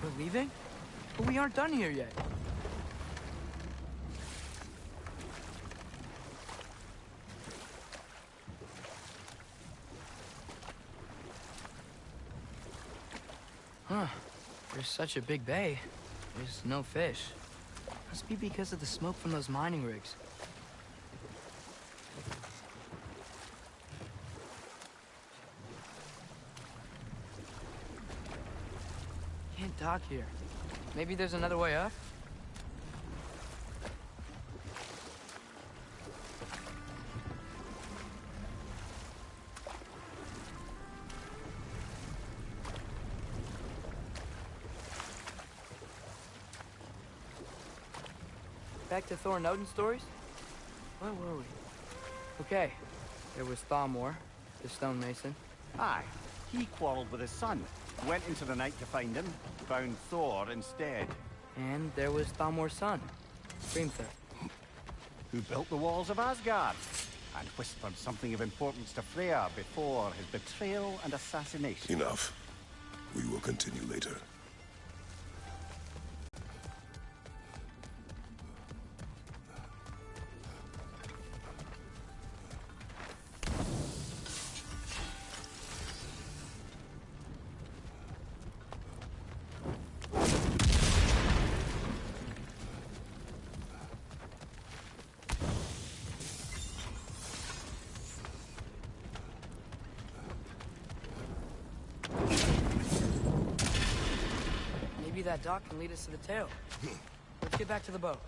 A: We're leaving? But we aren't done here yet. Huh. There's such a big bay. There's no fish. Must be because of the smoke from those mining rigs. Can't dock here. Maybe there's another way up? Back to Thor and Odin stories? Where were we? Okay, there was Thalmor, the stonemason.
C: Aye, he quarreled with his son. Went into the night to find him, found Thor instead.
A: And there was Thalmor's son, Hrimthur.
C: Who built the walls of Asgard, and whispered something of importance to Freya before his betrayal and assassination.
B: Enough. We will continue later.
A: Maybe that dock can lead us to the tail. Let's get back to the boat.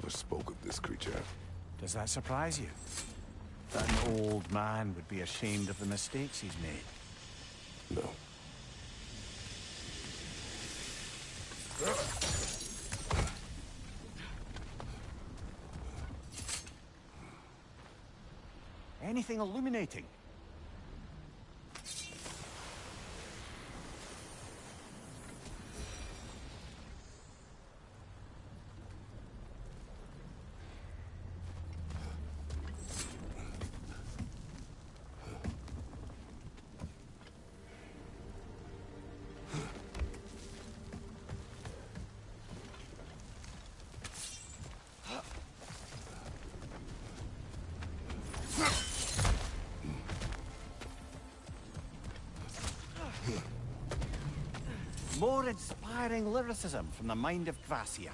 B: never spoke of this creature.
C: Does that surprise you? That an old man would be ashamed of the mistakes he's made?
B: No.
C: Anything illuminating? More inspiring lyricism from the mind of Gracia.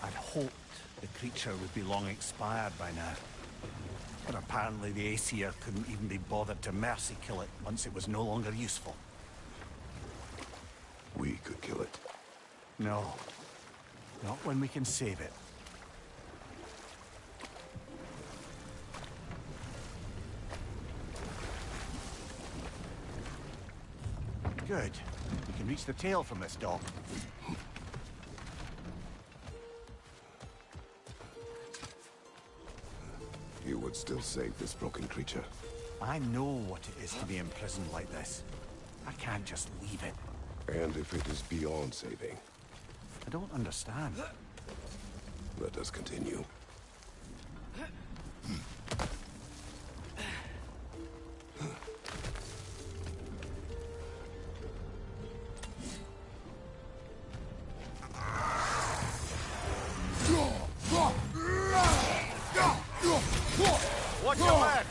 C: I'd hoped the creature would be long expired by now. But apparently the Aesir couldn't even be bothered to mercy kill it once it was no longer useful.
B: We could kill it.
C: No. Not when we can save it. Good. We can reach the tail from this dock.
B: You would still save this broken creature.
C: I know what it is to be imprisoned like this. I can't just leave it.
B: And if it is beyond saving?
C: I don't understand.
B: Let us continue.
C: Watch your back!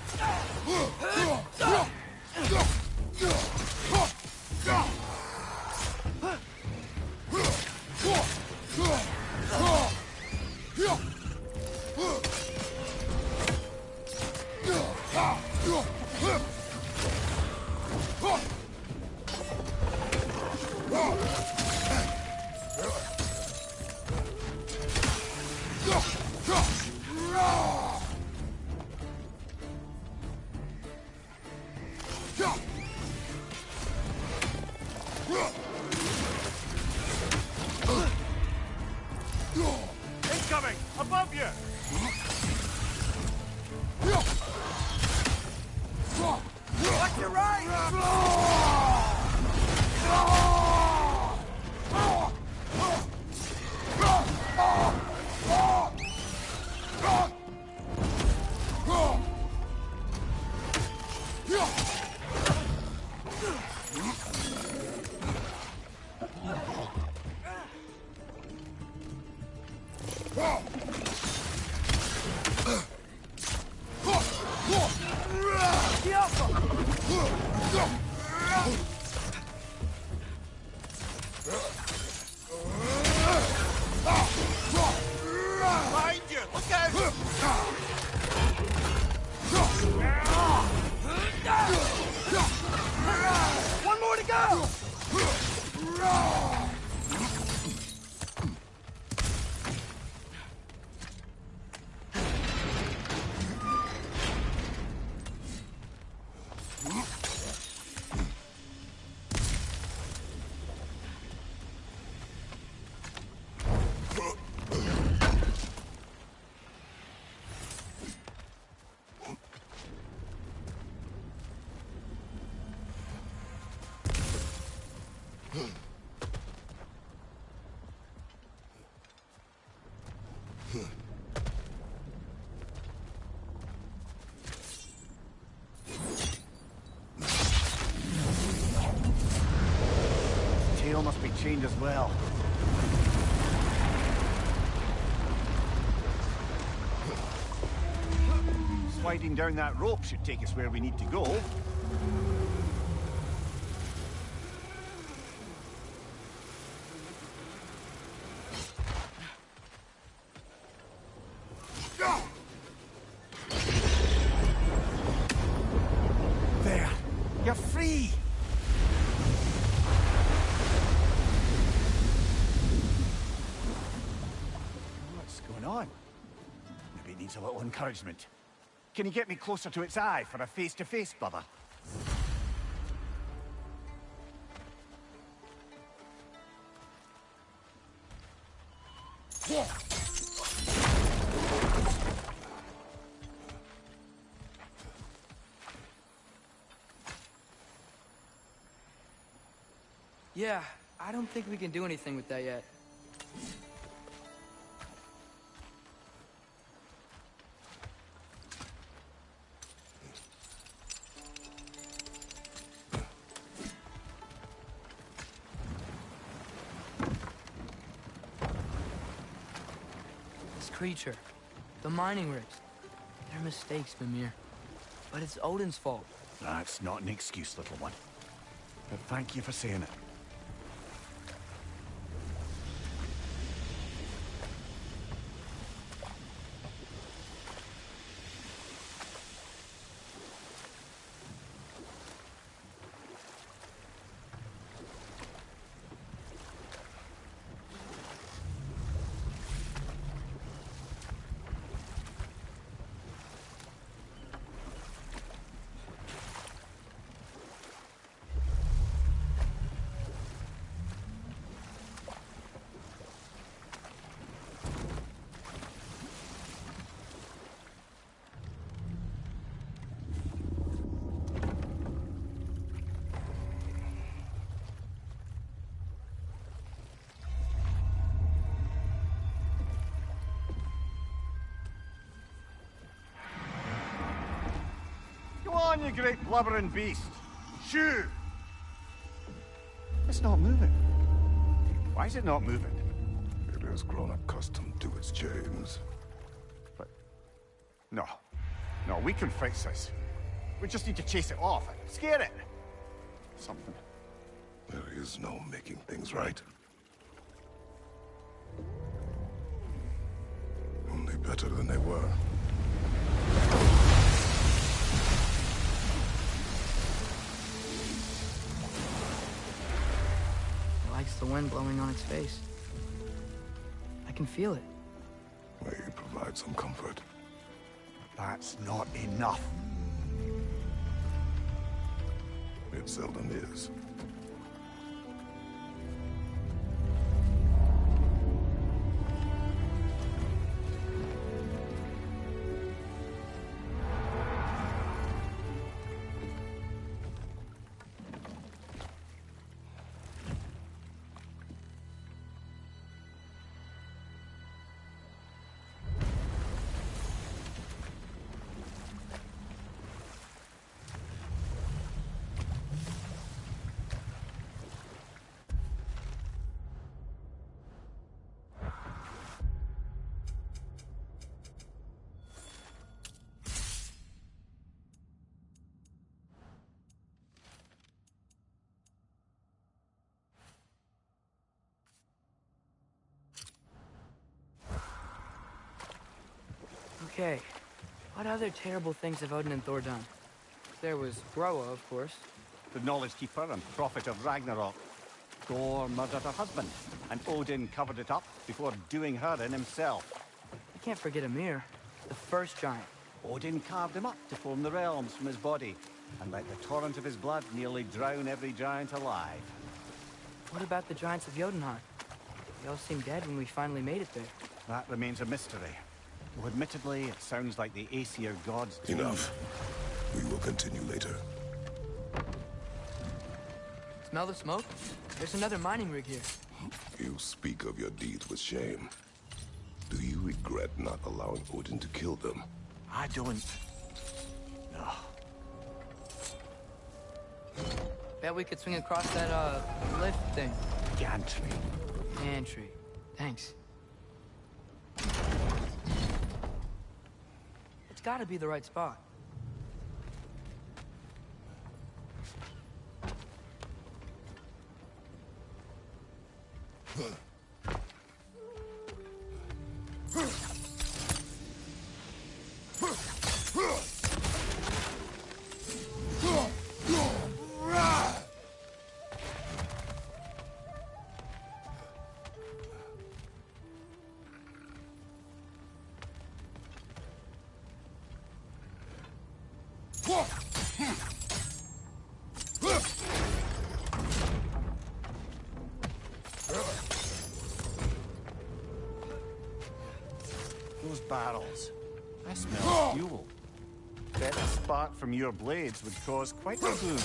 C: Incoming! Above you! Watch your right! Behind you! Look out! One more to go! Tail must be chained as well. Sliding down that rope should take us where we need to go. There! You're free! What's going on? Maybe it needs a little encouragement. Can you get me closer to its eye for a face-to-face, brother?
A: Yeah, I don't think we can do anything with that yet. This creature, the mining rigs, they're mistakes, Mimir. But it's Odin's fault.
C: That's not an excuse, little one. But thank you for saying it. Go on, you great blubbering beast. Shoo! It's not moving. Why is it not moving?
B: It has grown accustomed to its chains.
C: But... No. No, we can fix this. We just need to chase it off. Scare it. Something.
B: There is no making things right. Only better than they were.
A: the wind blowing on its face. I can feel it.
B: May you provide some comfort.
C: That's not enough.
B: It seldom is.
A: Okay, what other terrible things have Odin and Thor done? There was Groa, of course.
C: The Knowledge Keeper and prophet of Ragnarok. Thor murdered her husband, and Odin covered it up before doing her in himself.
A: You can't forget Ymir, the first giant.
C: Odin carved him up to form the realms from his body, and let the torrent of his blood nearly drown every giant alive.
A: What about the giants of Jotunheim? They all seemed dead when we finally made it there.
C: That remains a mystery. Though admittedly, it sounds like the Aesir gods too.
B: Enough. We will continue later.
A: Smell the smoke? There's another mining rig here.
B: You speak of your deeds with shame. Do you regret not allowing Odin to kill them?
C: I don't. No.
A: Bet we could swing across that, lift thing.
C: Gantry.
A: Gantry. Thanks. It's gotta be the right spot.
C: Those barrels. I smell fuel. Bet a spark from your blades would cause quite a boom.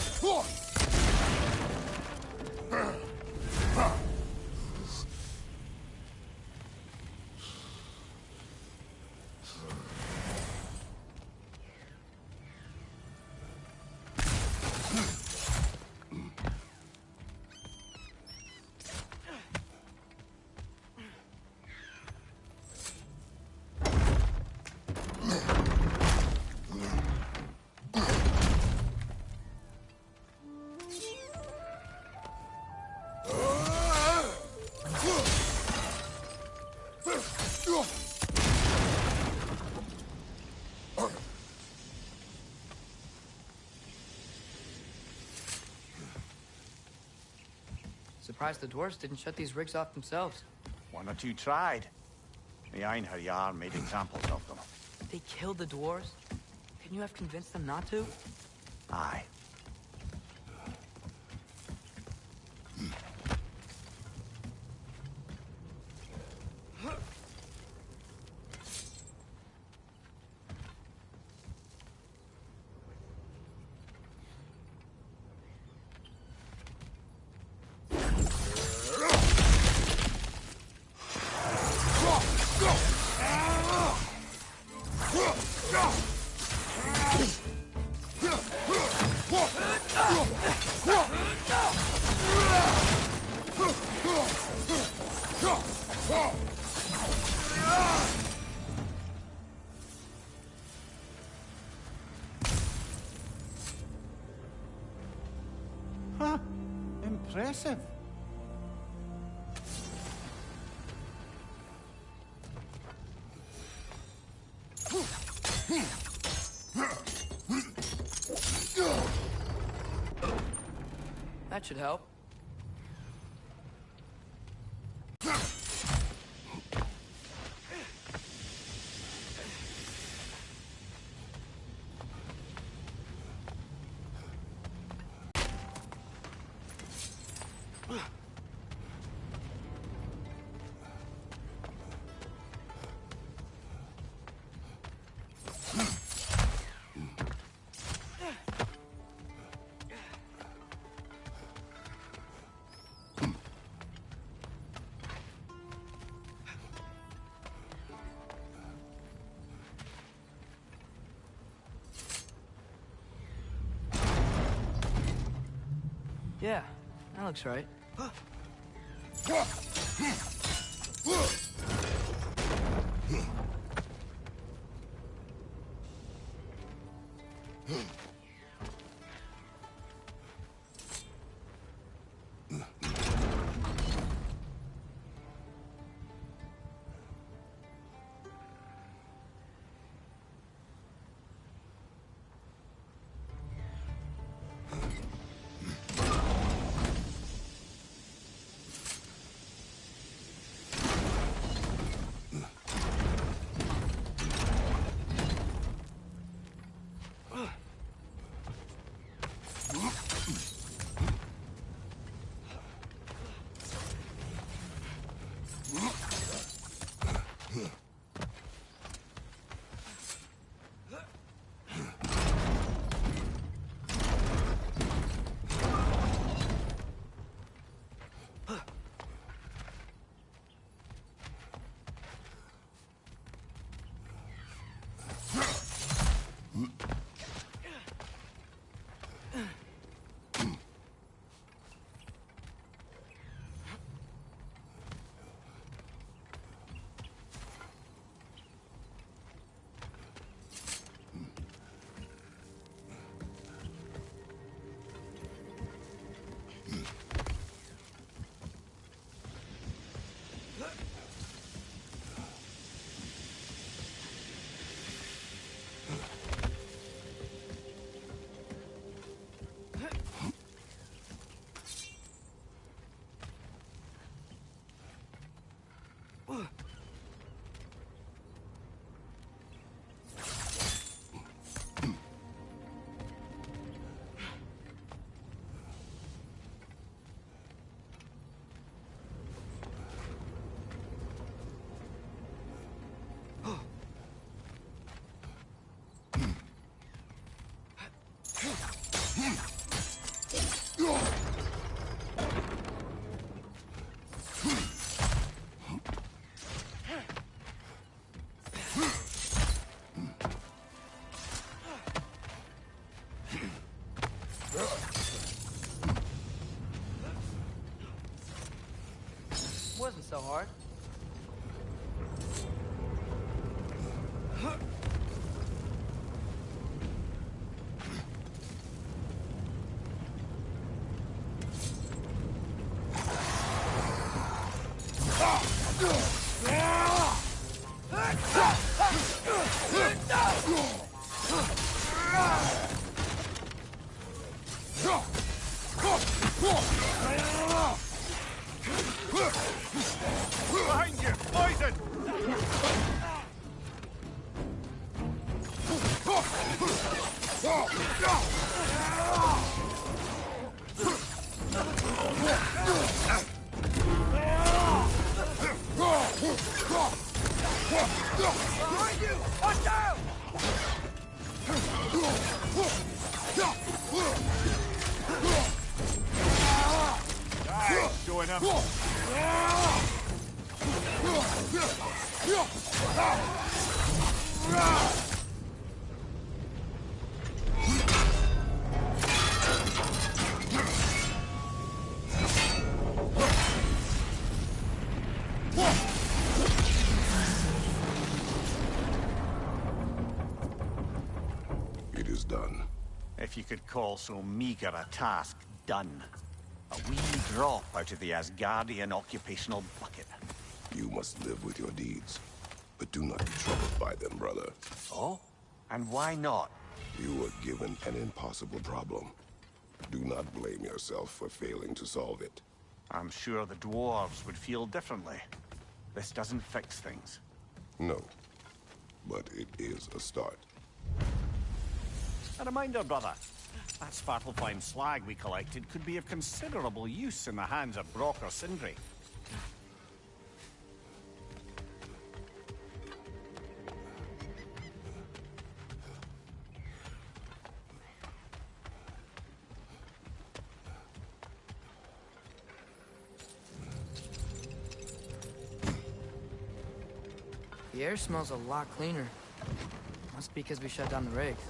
A: Surprised the dwarves didn't shut these rigs off themselves.
C: One or two tried. The Einherjar made examples of them.
A: They killed the dwarves? Couldn't you have convinced them not to?
C: Aye. Huh. Impressive.
A: That should help. Yeah, that looks right. Wasn't so hard.
C: Behind you! Poison!
A: Behind you! Watch out!
C: Nice, showing up.
B: It is done.
D: If you could call so meager a task done. A wee drop out of the Asgardian occupational bucket.
B: You must live with your deeds, but do not be troubled by them, brother.
D: Oh? And why not?
B: You were given an impossible problem. Do not blame yourself for failing to solve it.
D: I'm sure the dwarves would feel differently. This doesn't fix things.
B: No, but it is a start.
C: A reminder, brother. That Svartalfheim slag we collected could be of considerable use in the hands of Brock or Sindri.
A: The air smells a lot cleaner. Must be because we shut down the rigs.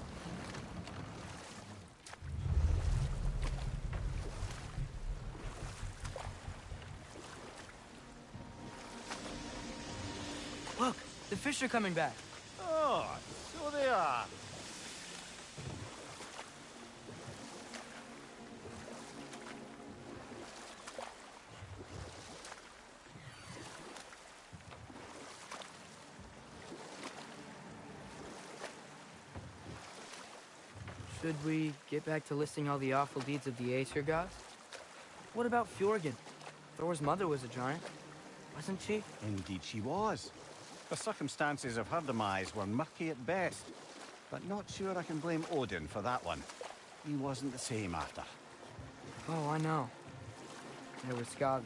A: fish are coming back.
C: Oh, so they are.
A: Should we get back to listing all the awful deeds of the Aesir gods? What about Fjorgen? Thor's mother was a giant, wasn't she?
C: Indeed she was. The circumstances of her demise were murky at best, but not sure I can blame Odin for that one. He wasn't the same after.
A: Oh, I know. There was Skavi,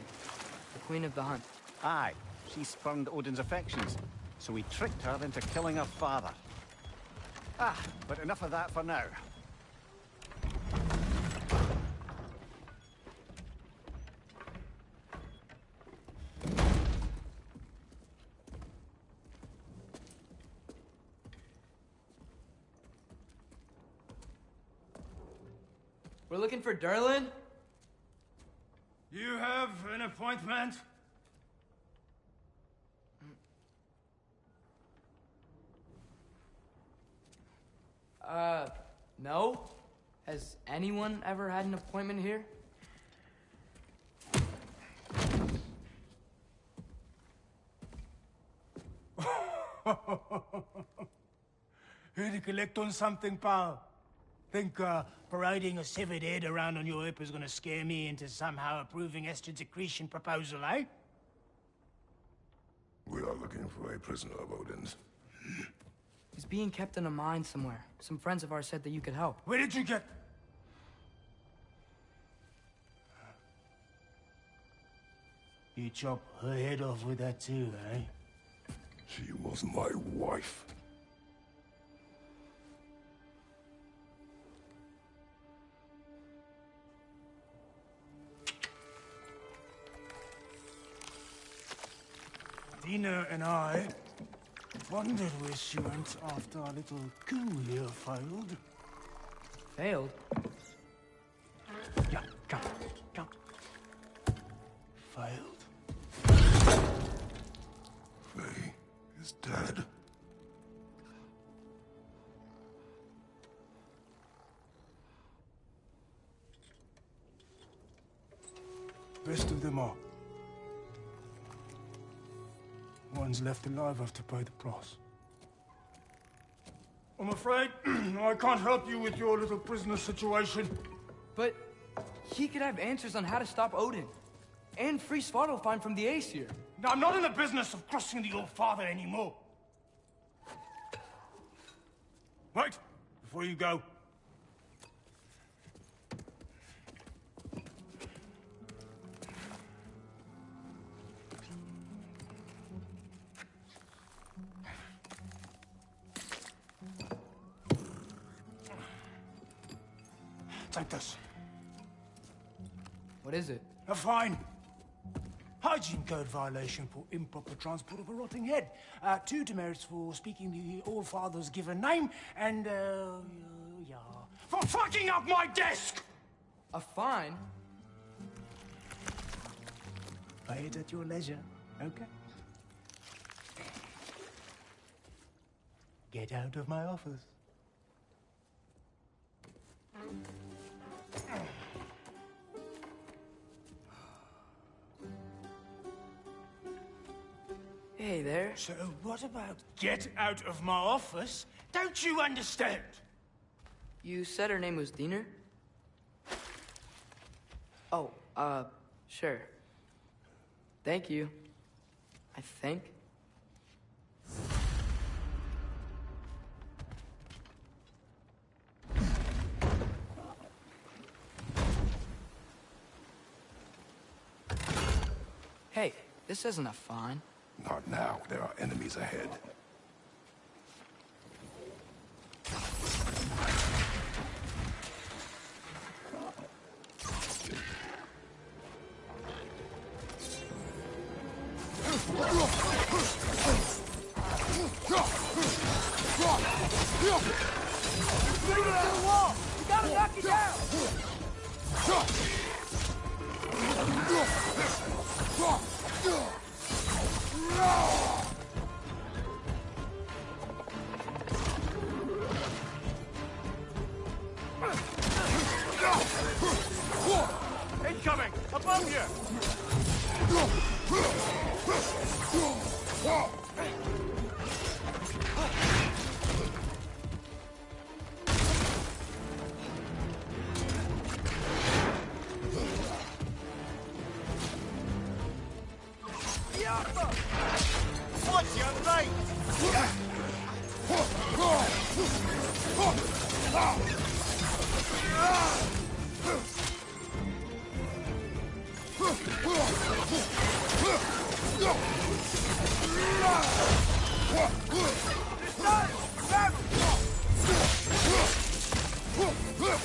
A: the queen of the hunt.
C: Aye, she spurned Odin's affections, so he tricked her into killing her father. But enough of that for now.
A: We're looking for Durlin?
I: You have an appointment?
A: No? Has anyone ever had an appointment here?
I: Here to collect on something, pal? Think parading a severed head around on your hip is gonna scare me into somehow approving Estrid's accretion proposal, eh?
B: We are looking for a prisoner of Odin's.
A: He's being kept in a mine somewhere. Some friends of ours said that you could help.
I: Where did you get... You chop her head off with that too, eh?
B: She was my wife.
I: Dina and I wondered where she went after our little coup here failed.
A: Failed?
I: Yeah, come. Failed.
B: Faye is dead.
I: Best of them all. One's left alive have to pay the price. I'm afraid I can't help you with your little prisoner situation.
A: But he could have answers on how to stop Odin. And free Svartalfheim from the Aesir.
I: Now, I'm not in the business of crossing the old father anymore. Wait, before you go. Take this.
A: What is it?
I: A fine. Hygiene code violation for improper transport of a rotting head. 2 demerits for speaking the All-Father's given name, and, yeah, for fucking up my desk!
A: A fine?
I: Pay it at your leisure, okay? Get out of my office.
A: Hey there.
I: So what about get out of my office? Don't you understand?
A: You said her name was Diener? Oh, sure. Thank you. I think. Hey, this isn't a fine.
B: Not now. There are enemies ahead.
A: gotta knock it down!
C: Incoming! Above you! What's your right?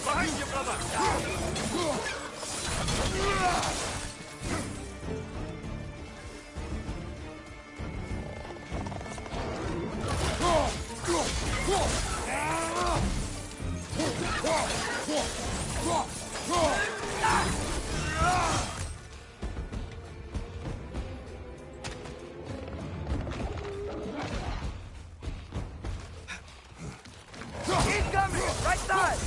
C: Behind you, brother!
A: Incoming! Right side!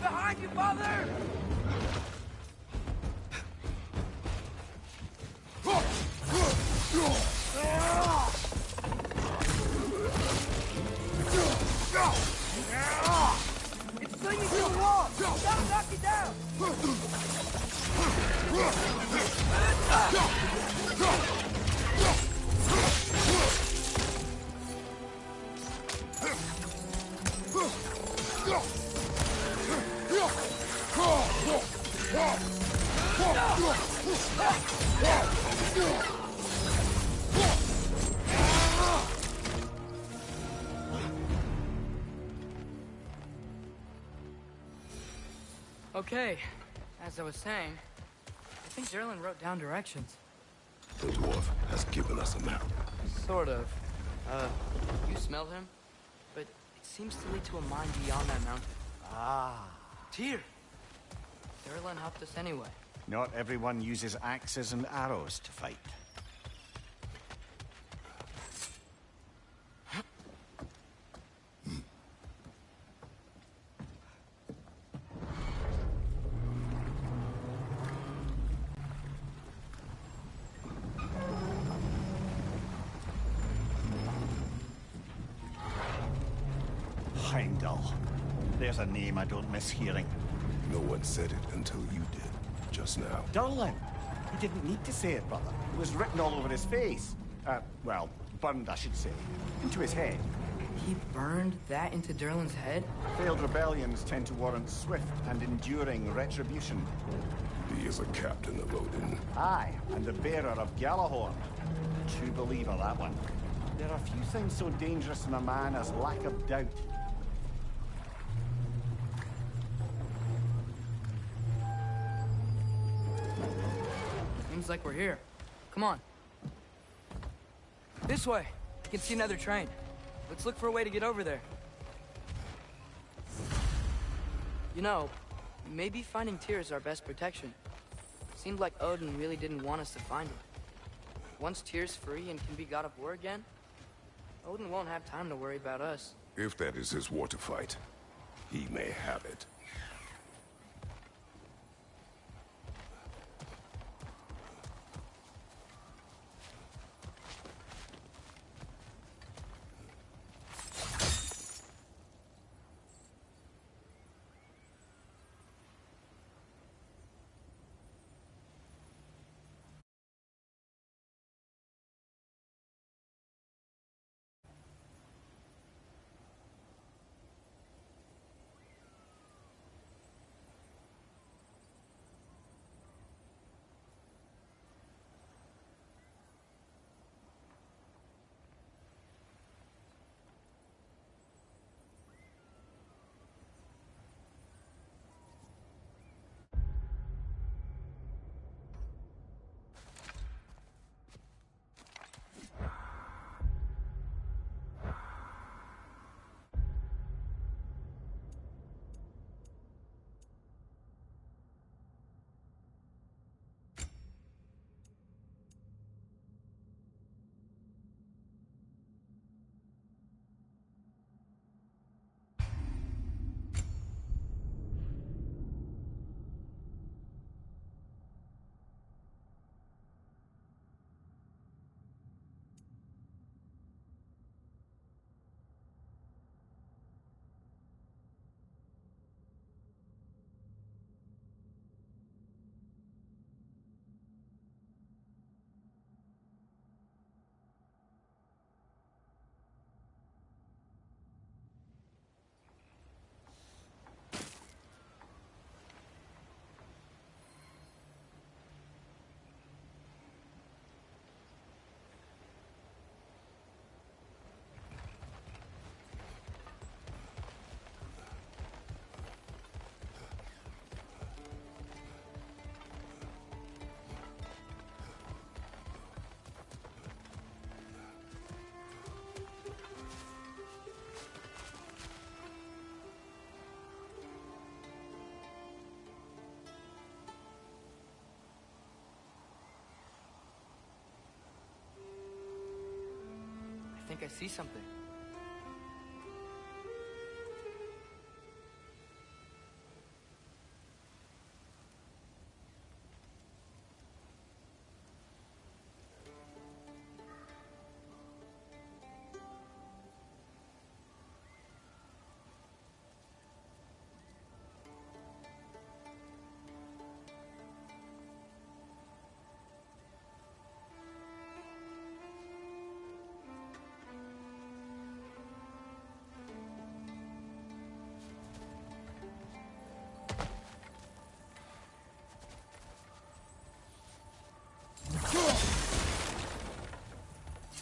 A: Behind you, father! It's clinging to the wall! That'll knock you down! Okay, as I was saying, I think Durlin wrote down directions.
B: The dwarf has given us a map.
A: Sort of. You smell him? But it seems to lead to a mine beyond that mountain.
C: Ah.
A: Tyr! Durlin helped us anyway.
C: Not everyone uses axes and arrows to fight. Heimdall. There's a name I don't miss hearing.
B: No one said it until you did, just now.
C: Durlin. He didn't need to say it, brother. It was written all over his face. Well, burned, I should say. Into his head.
A: He burned that into Durlin's head?
C: Failed rebellions tend to warrant swift and enduring retribution.
B: He is a captain of Odin.
C: Aye, and the bearer of Gjallarhorn. True believer, that one. There are few things so dangerous in a man as lack of doubt.
A: Seems like we're here. Come on. This way. I can see another train. Let's look for a way to get over there. You know, maybe finding Tyr is our best protection. Seemed like Odin really didn't want us to find him. Once Tyr's free and can be god of war again, Odin won't have time to worry about us.
B: If that is his war to fight, he may have it.
A: I see something.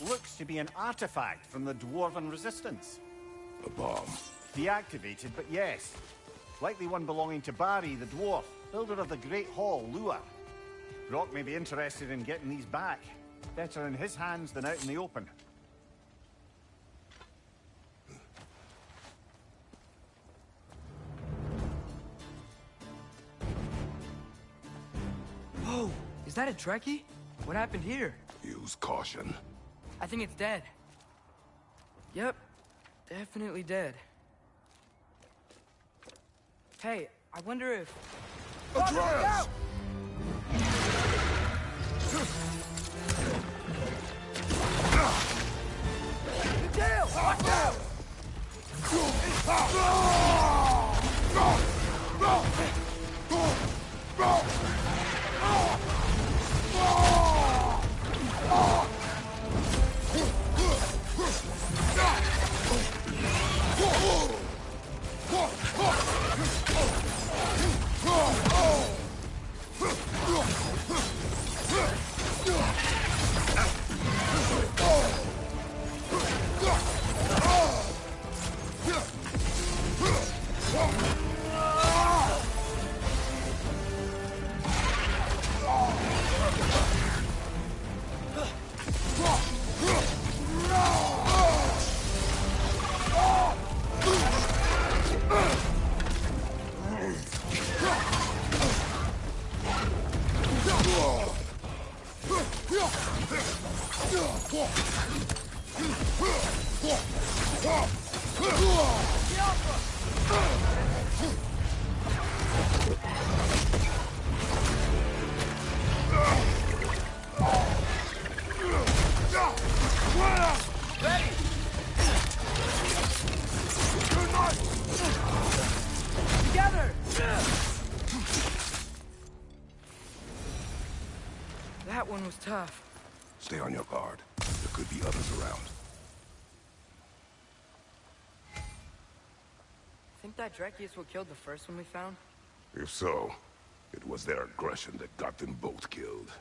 C: Looks to be an artifact from the Dwarven Resistance.
B: A bomb.
C: Deactivated, but yes. Likely one belonging to Barry, the dwarf, builder of the Great Hall, Lua. Brock may be interested in getting these back. Better in his hands than out in the open.
A: Whoa! Is that a Trekkie? What happened here?
B: Use caution.
A: I think it's dead. Yep. Definitely dead. Hey, I wonder if...
B: Atreus!
A: Dale! Watch out! That one was tough.
B: Stay on your guard. There could be others around.
A: Think that Drekius what killed the first one we found?
B: If so, it was their aggression that got them both killed.